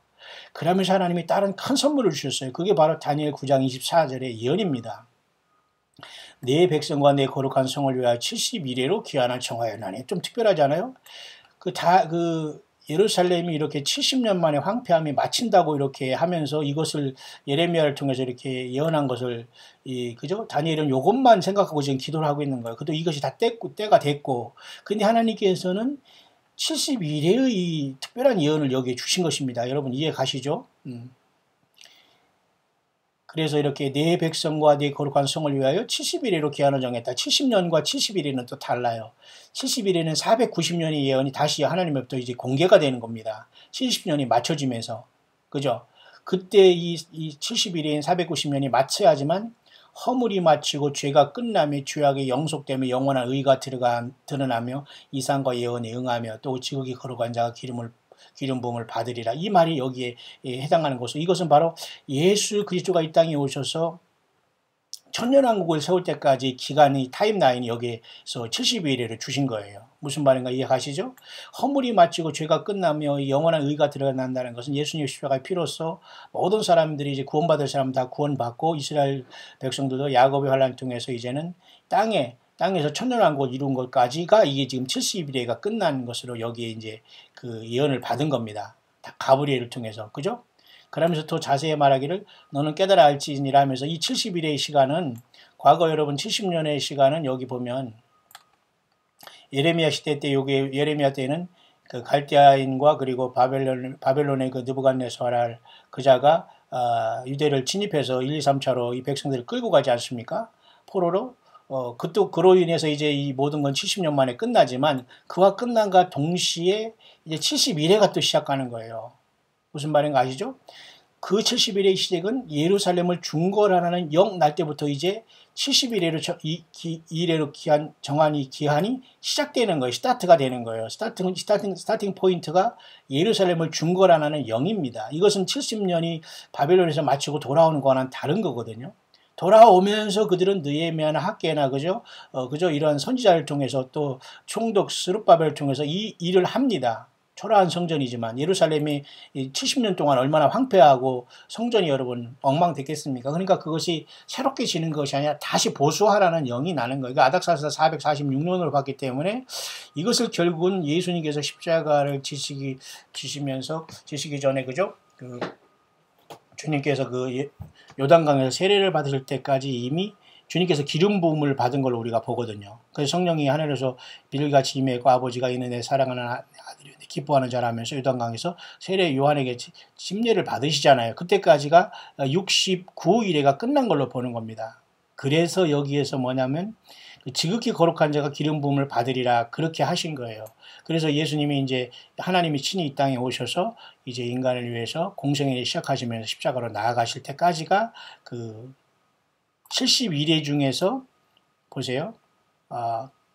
그러면서 하나님이 다른 큰 선물을 주셨어요. 그게 바로 다니엘 9장 24절의 예언입니다. 내 백성과 내 거룩한 성을 위하여 70일에로 기한을 정하였나니. 좀 특별하잖아요. 예루살렘이 이렇게 70년 만에 황폐함이 마친다고 이렇게 하면서 이것을 예레미야를 통해서 이렇게 예언한 것을 그죠? 다니엘은 이것만 생각하고 지금 기도를 하고 있는 거예요. 그래도 이것이 다 때가 됐고, 근데 하나님께서는 70일의 이 특별한 예언을 여기에 주신 것입니다. 여러분 이해 가시죠? 그래서 이렇게 내 백성과 내 거룩한 성을 위하여 70일에로 기한을 정했다. 70년과 71일은 또 달라요. 71일은 490년의 예언이 다시 하나님으로부터 이제 공개가 되는 겁니다. 70년이 맞춰지면서. 그죠? 그때 이 71일인 490년이 맞춰야지만 허물이 마치고 죄가 끝나며 죄악의 영속되며 영원한 의가 드러나며 이상과 예언에 응하며 또 지극히 거룩한 자가 기름 부음을 받으리라. 이 말이 여기에 해당하는 것은, 이것은 바로 예수 그리스도가 이 땅에 오셔서 천년왕국을 세울 때까지 기간이 타임라인이 여기에서 70일을 주신 거예요. 무슨 말인가 이해하시죠? 허물이 마치고 죄가 끝나며 영원한 의가 드러난다는 것은 예수님의 십자가의 피로써 모든 사람들이 이제 구원받을 사람 다 구원받고 이스라엘 백성들도 야곱의 환란을 통해서 이제는 땅에서 천년왕국을 이룬 것까지가 이게 지금 70일에가 끝난 것으로 여기에 이제 그 예언을 받은 겁니다. 가브리엘을 통해서. 그죠? 그러면서 더 자세히 말하기를 너는 깨달아 알지니라 하면서 이 70일의 시간은, 과거 여러분 70년의 시간은 여기 보면 예레미야 시대 때, 요게 예레미야 때는 그 갈대아인과 그리고 바벨론의 그 느부갓네살을 그자가 유대를 침입해서 1, 2, 3차로 이 백성들을 끌고 가지 않습니까? 포로로. 그로 인해서 이제 이 모든 건 70년 만에 끝나지만 그와 끝난과 동시에 이제 71회가 또 시작하는 거예요. 무슨 말인가 아시죠? 그 70일의 시작은 예루살렘을 중거라는 영 날 때부터 이제 71회로 기한이 시작되는 거예요. 스타트가 되는 거예요. 스타팅 포인트가 예루살렘을 중거라는 영입니다. 이것은 70년이 바벨론에서 마치고 돌아오는 거와는 다른 거거든요. 돌아오면서 그들은 느헤미야나 학개나 그죠? 이러한 선지자를 통해서 또 총독 스룹바벨을 통해서 이 일을 합니다. 초라한 성전이지만 예루살렘이 70년 동안 얼마나 황폐하고 성전이 여러분 엉망됐겠습니까? 그러니까 그것이 새롭게 지는 것이 아니라 다시 보수하라는 영이 나는 거예요. 그러니까 아닥사스다 446년으로 봤기 때문에 이것을 결국은 예수님께서 십자가를 지시기 전에 그죠? 주님께서 요단강에서 세례를 받으실 때까지 이미 주님께서 기름 부음을 받은 걸 우리가 보거든요. 그래서 성령이 하늘에서 비를같이 임하고 아버지가 이는 내 사랑하는 아들이요 기뻐하는 자라면서 요단강에서 세례 요한에게 침례를 받으시잖아요. 그때까지가 69일에가 끝난 걸로 보는 겁니다. 그래서 여기에서 뭐냐면 지극히 거룩한 자가 기름 부음을 받으리라 그렇게 하신 거예요. 그래서 예수님이 이제 하나님이 친히 이 땅에 오셔서 이제 인간을 위해서 공생애를 시작하시면서 십자가로 나아가실 때까지가 그 71회 중에서 보세요.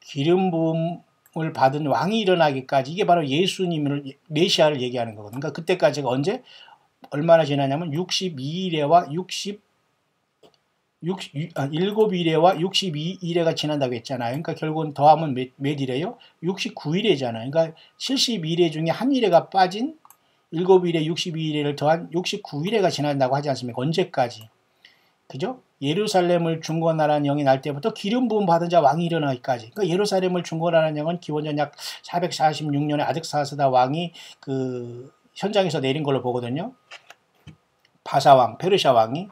기름 부음을 받은 왕이 일어나기까지 이게 바로 예수님을 메시아를 얘기하는 거거든요. 그러니까 그때까지가 언제 얼마나 지나냐면 62일에와 7일에와 62일에가 지난다고 했잖아요. 그러니까 결국은 더하면 몇 일에요? 69일이잖아요. 그러니까 71회 중에 한 일회가 빠진 7일에 62일을 더한 69일회가 지난다고 하지 않습니까? 언제까지? 그죠? 예루살렘을 중건하라는 영이 날 때부터 기름 부음 받은 자 왕이 일어나기까지. 그러니까 예루살렘을 중건하라는 영은 기원전 약 446년에 아득사스다 왕이 그 현장에서 내린 걸로 보거든요. 바사왕, 페르시아 왕이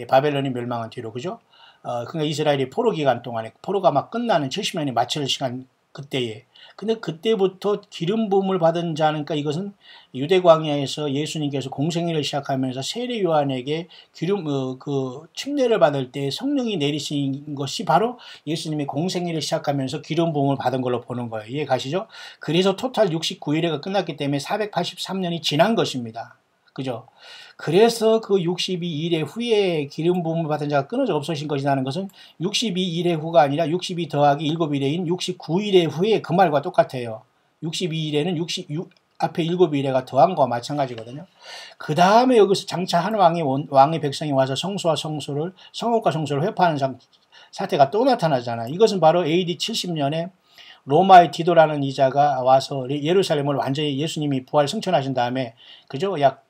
바벨론이 멸망한 뒤로, 그죠? 그러니까 이스라엘이 포로 기간 동안에, 포로가 막 끝나는 70년이 맞출 시간 그때에. 근데 그때부터 기름 부음을 받은 자는, 그러니까 이것은 유대 광야에서 예수님께서 공생애를 시작하면서 세례 요한에게 침례를 받을 때 성령이 내리신 것이 바로 예수님이 공생애를 시작하면서 기름 부음을 받은 걸로 보는 거예요. 이해 가시죠? 그래서 토탈 69일회가 끝났기 때문에 483년이 지난 것입니다. 그죠? 그래서 그 62일회 후에 기름 부음을 받은 자가 끊어져 없어진 것이라는 것은 62일회 후가 아니라 62 더하기 7일회인 69일회 후에 그 말과 똑같아요. 62일회는 앞에 7일회가 더한 거와 마찬가지거든요. 그 다음에 여기서 장차 한 왕의 백성이 와서 성읍과 성소를 회파하는 사태가 또 나타나잖아요. 이것은 바로 AD 70년에 로마의 디도라는 이자가 와서 예루살렘을 완전히 예수님이 부활 승천하신 다음에 그죠? 약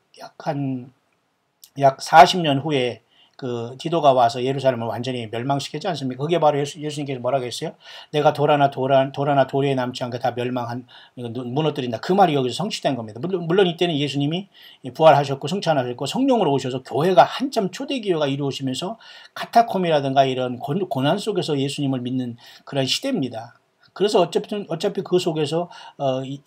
40년 후에 그 디도가 와서 예루살렘을 완전히 멸망시켰지 않습니까? 그게 바로 예수님께서 뭐라고 했어요? 내가 돌아나 돌에 남지 않게 다 무너뜨린다. 그 말이 여기서 성취된 겁니다. 물론 이때는 예수님이 부활하셨고 승천하셨고 성령으로 오셔서 교회가 한참 초대교회가 이루어지면서 카타콤이라든가 이런 고난 속에서 예수님을 믿는 그런 시대입니다. 그래서 어차피 그 속에서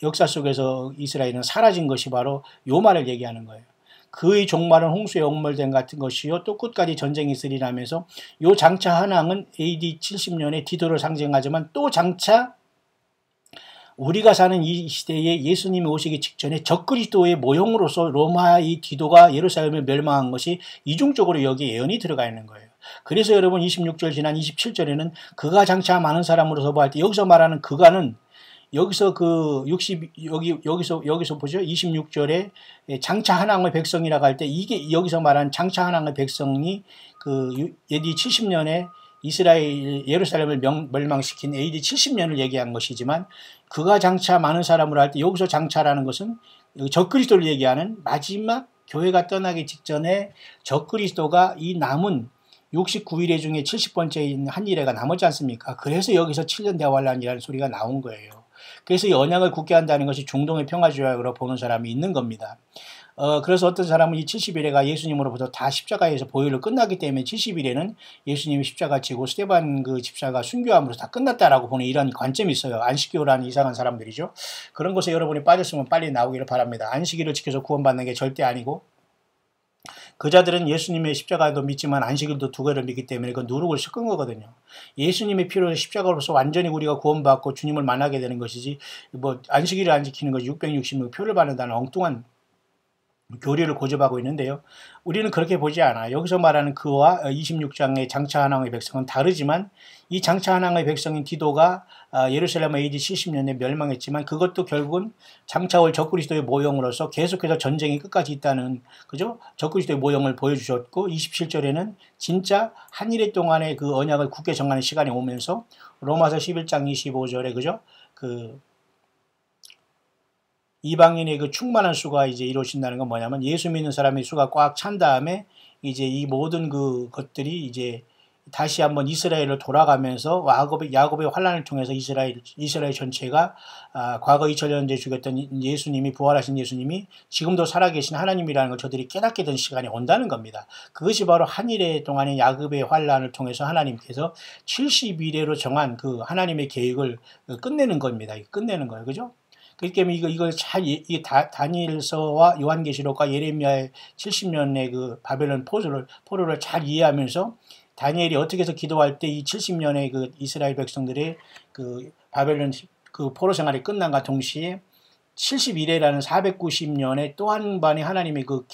역사 속에서 이스라엘은 사라진 것이 바로 요 말을 얘기하는 거예요. 그의 종말은 홍수에 옥물된 같은 것이요 또 끝까지 전쟁이 있으리라면서 요 장차 한왕은 AD 70년에 디도를 상징하지만 또 장차 우리가 사는 이 시대에 예수님이 오시기 직전에 적그리스도의 모형으로서 로마의 디도가 예루살렘을 멸망한 것이 이중적으로 여기에 예언이 들어가 있는 거예요. 그래서 여러분 26절 지난 27절에는 그가 장차 많은 사람으로 서부할 때 여기서 말하는 그가는 여기서 여기서 보죠. 26절에 장차 한왕의 백성이라고 할 때 이게 여기서 말한 장차 한왕의 백성이 그 AD 70년에 이스라엘 예루살렘을 멸망시킨 AD 70년을 얘기한 것이지만 그가 장차 많은 사람으로 할 때 여기서 장차라는 것은 적그리스도를 얘기하는 마지막 교회가 떠나기 직전에 적그리스도가 이 남은 69일의 중에 70번째인 한 일회가 남았지 않습니까? 그래서 여기서 7년 대환란이라는 소리가 나온 거예요. 그래서 이 언약을 굳게 한다는 것이 중동의 평화조약으로 보는 사람이 있는 겁니다. 그래서 어떤 사람은 이 70일회가 예수님으로부터 다 십자가에서 보혈로 끝나기 때문에 70일에는 예수님이 십자가 지고 스데반 그 집사가 순교함으로 다 끝났다라고 보는 이런 관점이 있어요. 안식교라는 이상한 사람들이죠. 그런 것에 여러분이 빠졌으면 빨리 나오기를 바랍니다. 안식일을 지켜서 구원받는 게 절대 아니고 그 자들은 예수님의 십자가도 믿지만 안식일도 두 개를 믿기 때문에 그 누룩을 섞은 거거든요. 예수님의 피로 십자가로서 완전히 우리가 구원받고 주님을 만나게 되는 것이지 뭐 안식일을 안 지키는 것이 666 표를 받는다는 엉뚱한 교리를 고집하고 있는데요. 우리는 그렇게 보지 않아요. 여기서 말하는 그와 26장의 장차 한왕의 백성은 다르지만 이 장차 한왕의 백성인 디도가 예루살렘 AD 70년에 멸망했지만 그것도 결국은 장차 올 적그리스도의 모형으로서 계속해서 전쟁이 끝까지 있다는 그죠? 적그리스도의 모형을 보여주셨고 27절에는 진짜 한 일회 동안의 그 언약을 굳게 정하는 시간이 오면서 로마서 11장 25절에 그죠? 이방인의 그 충만한 수가 이제 이루어진다는 건 뭐냐면 예수 믿는 사람의 수가 꽉 찬 다음에 이제 이 모든 그 것들이 이제 다시 한번 이스라엘로 돌아가면서 야곱의 환란을 통해서 이스라엘 전체가 과거 2000년 전에 죽였던 예수님이 부활하신 예수님이 지금도 살아계신 하나님이라는 걸 저들이 깨닫게 된 시간이 온다는 겁니다. 그것이 바로 한 일회 동안의 야곱의 환란을 통해서 하나님께서 70일회로 정한 그 하나님의 계획을 끝내는 겁니다. 끝내는 거예요. 그죠? 그렇기 때문에 이걸 잘, 다니엘서와 요한계시록과 예레미야의 70년의 그 바벨론 포로를 잘 이해하면서 다니엘이 어떻게 해서 기도할 때 이 70년의 그 이스라엘 백성들의 그 바벨론 그 포로 생활이 끝난과 동시에 71회라는 490년에 또 한 번의 하나님의 그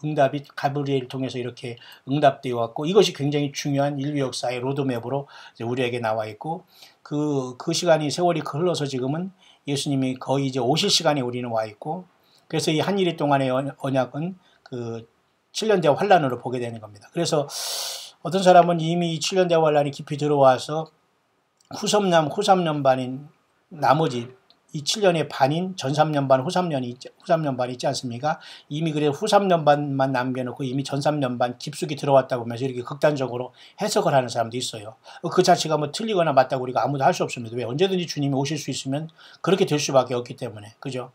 응답이 가브리엘을 통해서 이렇게 응답되어 왔고 이것이 굉장히 중요한 인류 역사의 로드맵으로 우리에게 나와 있고 그 시간이 세월이 흘러서 지금은 예수님이 거의 이제 오실 시간에 우리는 와 있고 그래서 이 한 일회 동안의 언약은 그 7년대 환란으로 보게 되는 겁니다. 그래서 어떤 사람은 이미 이 7년대 환란이 깊이 들어와서 후3년 반인 나머지 이 7년의 반인 전 3년 반, 후 3년 반 있지 않습니까? 이미 그래 후 3년 반만 남겨놓고 이미 전 3년 반 깊숙이 들어왔다고 하면서 이렇게 극단적으로 해석을 하는 사람도 있어요. 그 자체가 뭐 틀리거나 맞다고 우리가 아무도 할 수 없습니다. 왜? 언제든지 주님이 오실 수 있으면 그렇게 될 수밖에 없기 때문에. 그죠?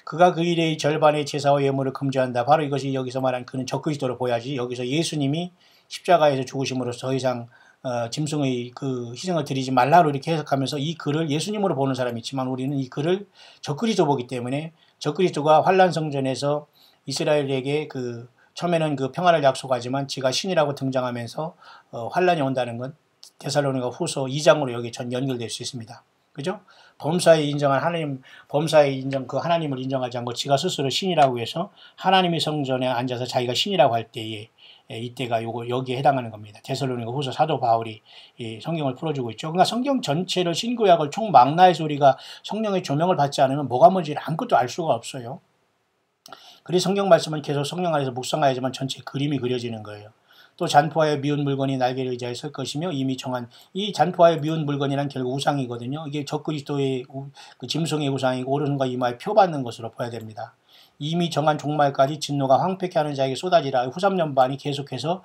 그가 그 일의 절반의 제사와 예물을 금지한다. 바로 이것이 여기서 말한 그는 적그리스도로 보야지. 여기서 예수님이 십자가에서 죽으심으로써 더 이상 짐승의 그 희생을 드리지 말라로 이렇게 해석하면서 이 글을 예수님으로 보는 사람이 있지만 우리는 이 글을 적그리스도 보기 때문에 적그리스도가 환란 성전에서 이스라엘에게 그 처음에는 그 평화를 약속하지만 지가 신이라고 등장하면서 환란이 온다는 건 데살로니가 후서 2장으로 여기 전 연결될 수 있습니다. 그죠? 범사에 인정한 하나님, 범사에 그 하나님을 인정하지 않고 지가 스스로 신이라고 해서 하나님의 성전에 앉아서 자기가 신이라고 할 때에 이때가 여기에 해당하는 겁니다. 데살로니가 후서 사도 바울이 성경을 풀어주고 있죠. 그러니까 성경 전체를 신구약을 총망라해서 우리가 성령의 조명을 받지 않으면 뭐가 뭔지 아무것도 알 수가 없어요. 그래서 성경 말씀은 계속 성령 안에서 묵상해야지만 전체 그림이 그려지는 거예요. 또 잔포하여 미운 물건이 날개를 의지하여 설 것이며 이미 정한 이 잔포하여 미운 물건이란 결국 우상이거든요. 이게 적그리스도의 그 짐승의 우상이고 오른과 이마에 표받는 것으로 보아야 됩니다. 이미 정한 종말까지 진노가 황폐케 하는 자에게 쏟아지라. 후삼년반이 계속해서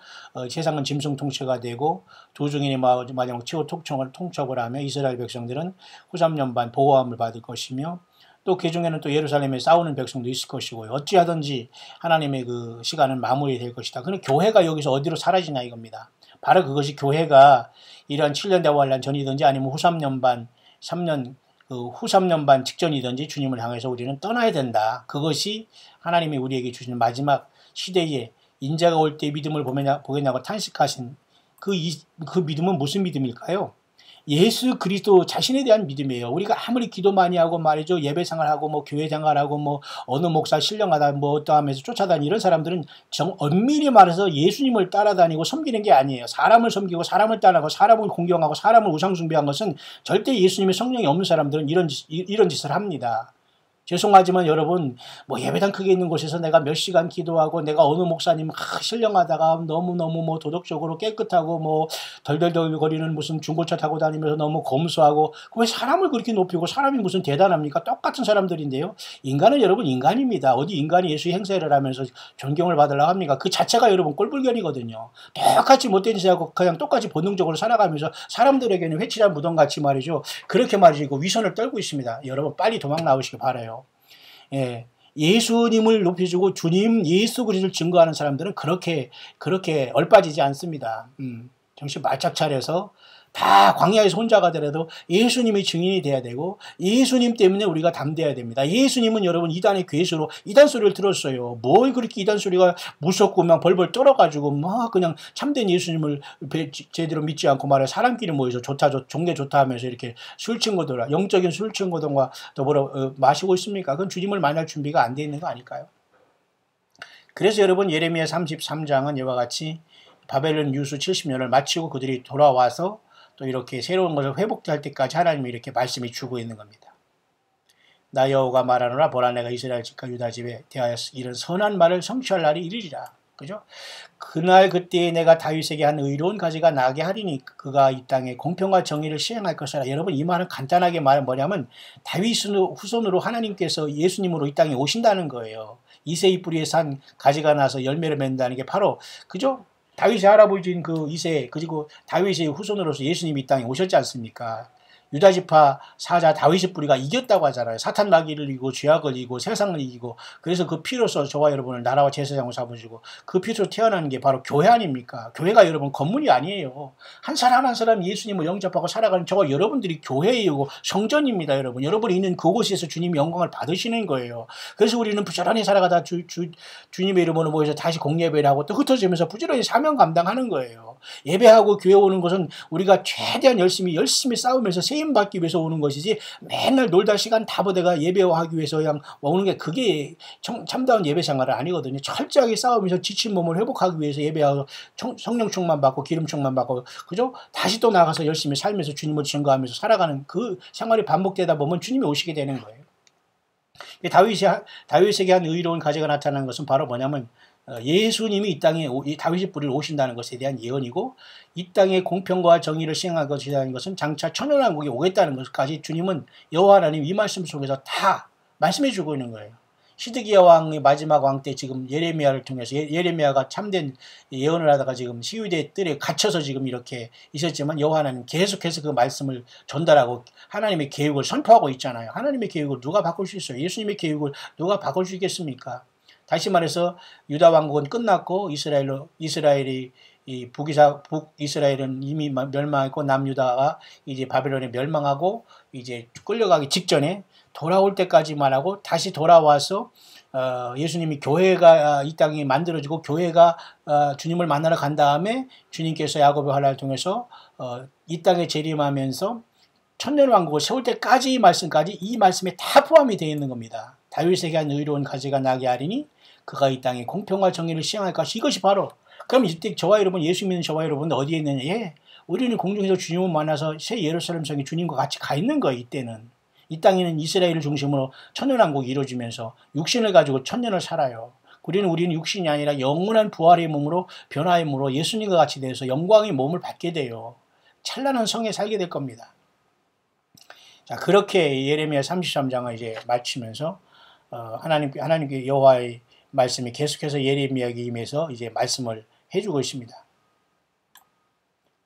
세상은 짐승 통치가 되고 두 증인이 마지막 최후 통첩을 하며 이스라엘 백성들은 후삼년반 보호함을 받을 것이며 또 그 중에는 또 예루살렘에 싸우는 백성도 있을 것이고요. 어찌하든지 하나님의 그 시간은 마무리될 것이다. 그런데 교회가 여기서 어디로 사라지냐 이겁니다. 바로 그것이 교회가 이러한 7년 대환란 전이든지 아니면 후 3년 반 직전이든지 주님을 향해서 우리는 떠나야 된다. 그것이 하나님이 우리에게 주시는 마지막 시대에 인자가 올 때 믿음을 보겠냐고 탄식하신 그 믿음은 무슨 믿음일까요? 예수 그리스도 자신에 대한 믿음이에요. 우리가 아무리 기도 많이 하고 말이죠. 예배생활 하고 뭐 교회생활 하고 뭐 어느 목사 신령하다 뭐 어떠하면서 쫓아다니는 이런 사람들은 엄밀히 말해서 예수님을 따라다니고 섬기는 게 아니에요. 사람을 섬기고 사람을 따라가고 사람을 공경하고 사람을 우상숭배한 것은 절대 예수님의 성령이 없는 사람들은 이런 짓을 합니다. 죄송하지만 여러분 뭐 예배당 크게 있는 곳에서 내가 몇 시간 기도하고 내가 어느 목사님 신령하다가 너무너무 뭐 도덕적으로 깨끗하고 뭐 덜덜덜 거리는 무슨 중고차 타고 다니면서 너무 검소하고 왜 사람을 그렇게 높이고 사람이 무슨 대단합니까? 똑같은 사람들인데요. 인간은 여러분 인간입니다. 어디 인간이 예수의 행세를 하면서 존경을 받으려고 합니까? 그 자체가 여러분 꼴불견이거든요. 똑같이 못된 짓하고 그냥 똑같이 본능적으로 살아가면서 사람들에게는 회칠한 무덤같이 말이죠. 그렇게 말이죠. 위선을 떨고 있습니다. 여러분 빨리 도망 나오시기 바라요. 예, 예수님을 높여주고 주님 예수 그리스도를 증거하는 사람들은 그렇게 얼빠지지 않습니다. 정신 바짝 차려서 다 광야에서 혼자 가더라도 예수님의 증인이 돼야 되고 예수님 때문에 우리가 담대해야 됩니다. 예수님은 여러분 이단의 괴수로 이단 소리를 들었어요. 뭘 그렇게 이단 소리가 무섭고 막 벌벌 떨어가지고 막 그냥 참된 예수님을 제대로 믿지 않고 말해 사람끼리 모여서 종교 좋다 하면서 이렇게 술 친구들 영적인 술 친구들과 더불어 마시고 있습니까? 그건 주님을 만날 준비가 안 돼 있는 거 아닐까요? 그래서 여러분 예레미야 33장은 이와 같이 바벨론 유수 70년을 마치고 그들이 돌아와서 또 이렇게 새로운 것을 회복할 때까지 하나님이 이렇게 말씀이 주고 있는 겁니다. 나 여호와가 말하노라 보라 내가 이스라엘 집과 유다 집에 대하여 이런 선한 말을 성취할 날이 이르리라. 그죠? 그날 그때에 내가 다윗에게 한 의로운 가지가 나게 하리니 그가 이 땅에 공평과 정의를 시행할 것이라. 여러분 이 말은 간단하게 말하면 뭐냐면 다윗 후손으로 하나님께서 예수님으로 이 땅에 오신다는 거예요. 이새의 뿌리에서 한 가지가 나서 열매를 맺는다는 게 바로 그죠? 다윗의 할아버지인 그 이새 그리고 다윗의 후손으로서 예수님이 이 땅에 오셨지 않습니까? 유다지파 사자 다윗의 뿌리가 이겼다고 하잖아요. 사탄 마귀를 이기고 죄악을 이기고 세상을 이기고 그래서 그 피로서 저와 여러분을 나라와 제사장으로 삼으시고 그 피로 태어나는 게 바로 교회 아닙니까? 교회가 여러분 건물이 아니에요. 한 사람 한 사람 예수님을 영접하고 살아가는 저와 여러분들이 교회이고 성전입니다. 여러분. 여러분이 있는 그곳에서 주님의 영광을 받으시는 거예요. 그래서 우리는 부지런히 살아가다 주님의 이름으로 모여서 다시 공예배를 하고 또 흩어지면서 부지런히 사명 감당하는 거예요. 예배하고 교회 오는 것은 우리가 최대한 열심히 싸우면서 세임받기 위해서 오는 것이지 맨날 놀다 시간 다 보다가 예배하기 위해서 그냥 오는 게 그게 참다운 예배 생활은 아니거든요. 철저하게 싸우면서 지친 몸을 회복하기 위해서 예배하고 성령 충만 받고 기름 충만 받고 그죠? 다시 또 나가서 열심히 살면서 주님을 증거하면서 살아가는 그 생활이 반복되다 보면 주님이 오시게 되는 거예요. 다윗에게 한 의로운 가지가 나타나는 것은 바로 뭐냐면 예수님이 이 땅에 다윗의 뿌리를 오신다는 것에 대한 예언이고 이 땅에 공평과 정의를 시행할 것이라는 것은 장차 천연왕국이 오겠다는 것까지 주님은 여호와 하나님 이 말씀 속에서 다 말씀해 주고 있는 거예요. 시드기야 왕의 마지막 왕 때 지금 예레미야를 통해서 예레미야가 참된 예언을 하다가 지금 시위대 뜰에 갇혀서 지금 이렇게 있었지만 여호와 하나님 계속해서 그 말씀을 전달하고 하나님의 계획을 선포하고 있잖아요. 하나님의 계획을 누가 바꿀 수 있어요? 예수님의 계획을 누가 바꿀 수 있겠습니까? 다시 말해서 유다 왕국은 끝났고 이스라엘이 북이스라엘은 이미 멸망했고 남유다가 이제 바벨론에 멸망하고 이제 끌려가기 직전에 돌아올 때까지만 하고 다시 돌아와서 예수님이 교회가 이 땅에 만들어지고 교회가 주님을 만나러 간 다음에 주님께서 야곱의 환란을 통해서 이 땅에 재림하면서 천년왕국을 세울 때까지 말씀까지 이 말씀에 다 포함이 되어 있는 겁니다. 다윗에게 한 의로운 가지가 나게 하리니 그가 이 땅에 공평과 정의를 시행할 것이 이것이 바로 그럼 이때 저와 여러분 예수 믿는 저와 여러분 어디에 있느냐? 예, 우리는 공중에서 주님을 만나서 새 예루살렘 성에 주님과 같이 가 있는 거예요. 이때는 이 땅에는 이스라엘을 중심으로 천년왕국이 이루어지면서 육신을 가지고 천년을 살아요. 우리는 육신이 아니라 영원한 부활의 몸으로 변화의 몸으로 예수님과 같이 돼서 영광의 몸을 받게 돼요. 찬란한 성에 살게 될 겁니다. 자, 그렇게 예레미야 33장을 이제 마치면서 하나님께 여호와의 말씀이 계속해서 예레미야에게 임해서 이제 말씀을 해주고 있습니다.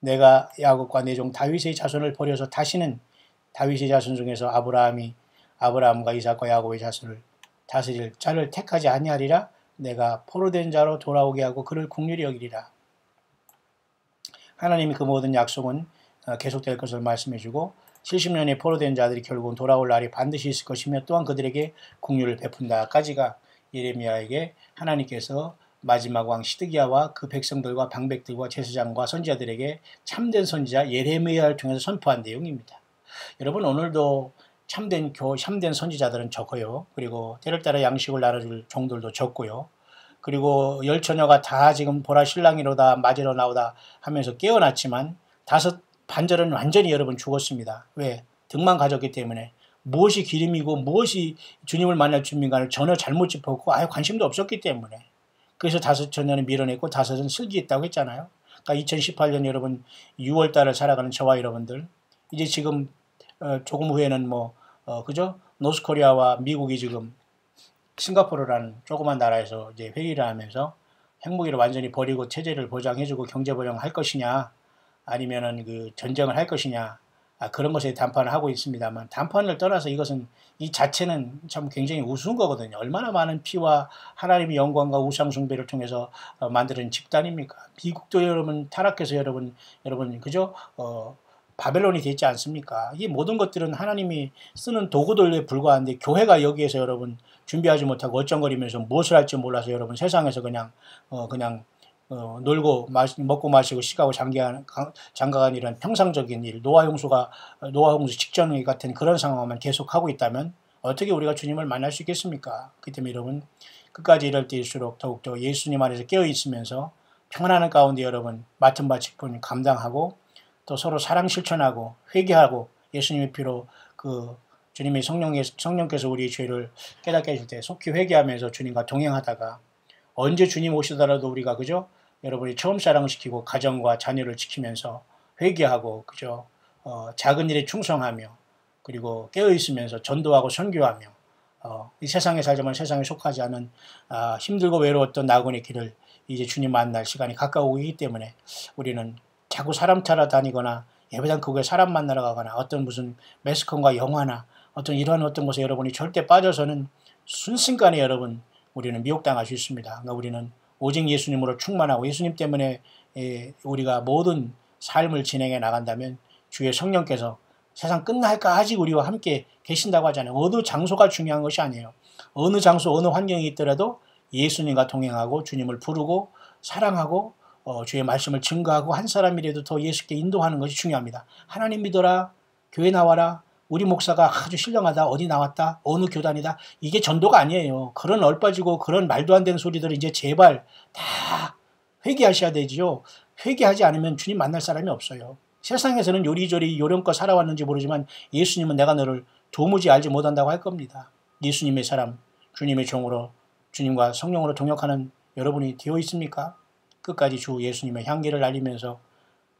내가 야곱과 내 종 다윗의 자손을 버려서 다시는 다윗의 자손 중에서 아브라함과 이삭과 야곱의 자손을 다스릴 자를 택하지 아니하리라. 내가 포로된 자로 돌아오게 하고 그를 긍휼히 여기리라. 하나님이 그 모든 약속은 계속될 것을 말씀해주고 70년의 포로된 자들이 결국은 돌아올 날이 반드시 있을 것이며 또한 그들에게 긍휼을 베푼다까지가 예레미야에게 하나님께서 마지막 왕 시드기야와 그 백성들과 방백들과 제사장과 선지자들에게 참된 선지자 예레미야를 통해서 선포한 내용입니다. 여러분, 오늘도 참된 선지자들은 적어요. 그리고 때를 따라 양식을 나눠줄 종들도 적고요. 그리고 열 처녀가 다 지금 보라 신랑이로다 맞으러 나오다 하면서 깨어났지만 다섯 반절은 완전히 여러분 죽었습니다. 왜? 등만 가졌기 때문에 무엇이 기름이고 무엇이 주님을 만날 준비인가를 전혀 잘못 짚었고 아예 관심도 없었기 때문에 그래서 다섯 처녀는 밀어냈고 다섯은 슬기했다고 했잖아요. 그러니까 2018년 여러분 6월 달을 살아가는 저와 여러분들 이제 지금 조금 후에는 그죠? 노스코리아와 미국이 지금 싱가포르라는 조그만 나라에서 이제 회의를 하면서 핵무기를 완전히 버리고 체제를 보장해주고 경제 보장할 것이냐 아니면은 그 전쟁을 할 것이냐 그런 것에 담판을 하고 있습니다만 담판을 떠나서 이 자체는 참 굉장히 우스운 거거든요. 얼마나 많은 피와 하나님의 영광과 우상 숭배를 통해서 만드는 집단입니까? 미국도 여러분 타락해서 여러분 그죠? 바벨론이 됐지 않습니까? 이 모든 것들은 하나님이 쓰는 도구들에 불과한데 교회가 여기에서 여러분 준비하지 못하고 얼쩡거리면서 무엇을 할지 몰라서 여러분 세상에서 그냥 놀고 먹고 마시고 시가고 장가간 이런 평상적인 일, 노아 홍수 직전 같은 그런 상황만 계속하고 있다면 어떻게 우리가 주님을 만날 수 있겠습니까? 그 때문에 여러분 끝까지 이럴 때일수록 더욱더 예수님 안에서 깨어있으면서 평안하는 가운데 여러분 맡은 바 직분 감당하고 또 서로 사랑 실천하고 회개하고 예수님의 피로 그 주님의 성령께서 우리의 죄를 깨닫게 해줄 때 속히 회개하면서 주님과 동행하다가 언제 주님 오시더라도 우리가 그죠? 여러분이 처음 사랑시키고 가정과 자녀를 지키면서 회개하고 그죠? 작은 일에 충성하며 그리고 깨어있으면서 전도하고 선교하며 이 세상에 살자면 세상에 속하지 않은 힘들고 외로웠던 나그네 길을 이제 주님 만날 시간이 가까우고 있기 때문에 우리는 자꾸 사람 따라다니거나 예배당 그곳에 사람 만나러 가거나 어떤 무슨 매스컴과 영화나 어떤 것에 여러분이 절대 빠져서는 순식간에 여러분 우리는 미혹당할 수 있습니다. 그러니까 우리는 오직 예수님으로 충만하고 예수님 때문에 우리가 모든 삶을 진행해 나간다면 주의 성령께서 세상 끝날까지 우리와 함께 계신다고 하잖아요. 어느 장소가 중요한 것이 아니에요. 어느 장소 어느 환경이 있더라도 예수님과 동행하고 주님을 부르고 사랑하고 주의 말씀을 증거하고 한 사람이라도 더 예수께 인도하는 것이 중요합니다. 하나님 믿어라. 교회 나와라. 우리 목사가 아주 신령하다. 어디 나왔다. 어느 교단이다. 이게 전도가 아니에요. 그런 얼빠지고 그런 말도 안 되는 소리들을 이제 제발 다 회개하셔야 되지요. 회개하지 않으면 주님 만날 사람이 없어요. 세상에서는 요리조리 요령껏 살아왔는지 모르지만 예수님은 내가 너를 도무지 알지 못한다고 할 겁니다. 예수님의 사람, 주님의 종으로 주님과 성령으로 동역하는 여러분이 되어 있습니까? 끝까지 주 예수님의 향기를 날리면서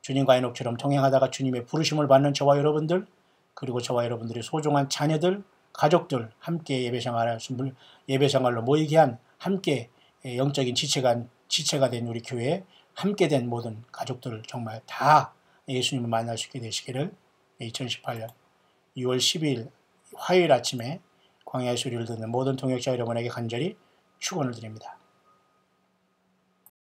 주님과 에녹처럼 동행하다가 주님의 부르심을 받는 저와 여러분들 그리고 저와 여러분들의 소중한 자녀들, 가족들 함께 예배생활로 모이게 한 함께 영적인 지체가 된 우리 교회에 함께 된 모든 가족들 정말 다 예수님을 만날 수 있게 되시기를 2018년 6월 12일 화요일 아침에 광야의 소리를 듣는 모든 동역자 여러분에게 간절히 축원을 드립니다.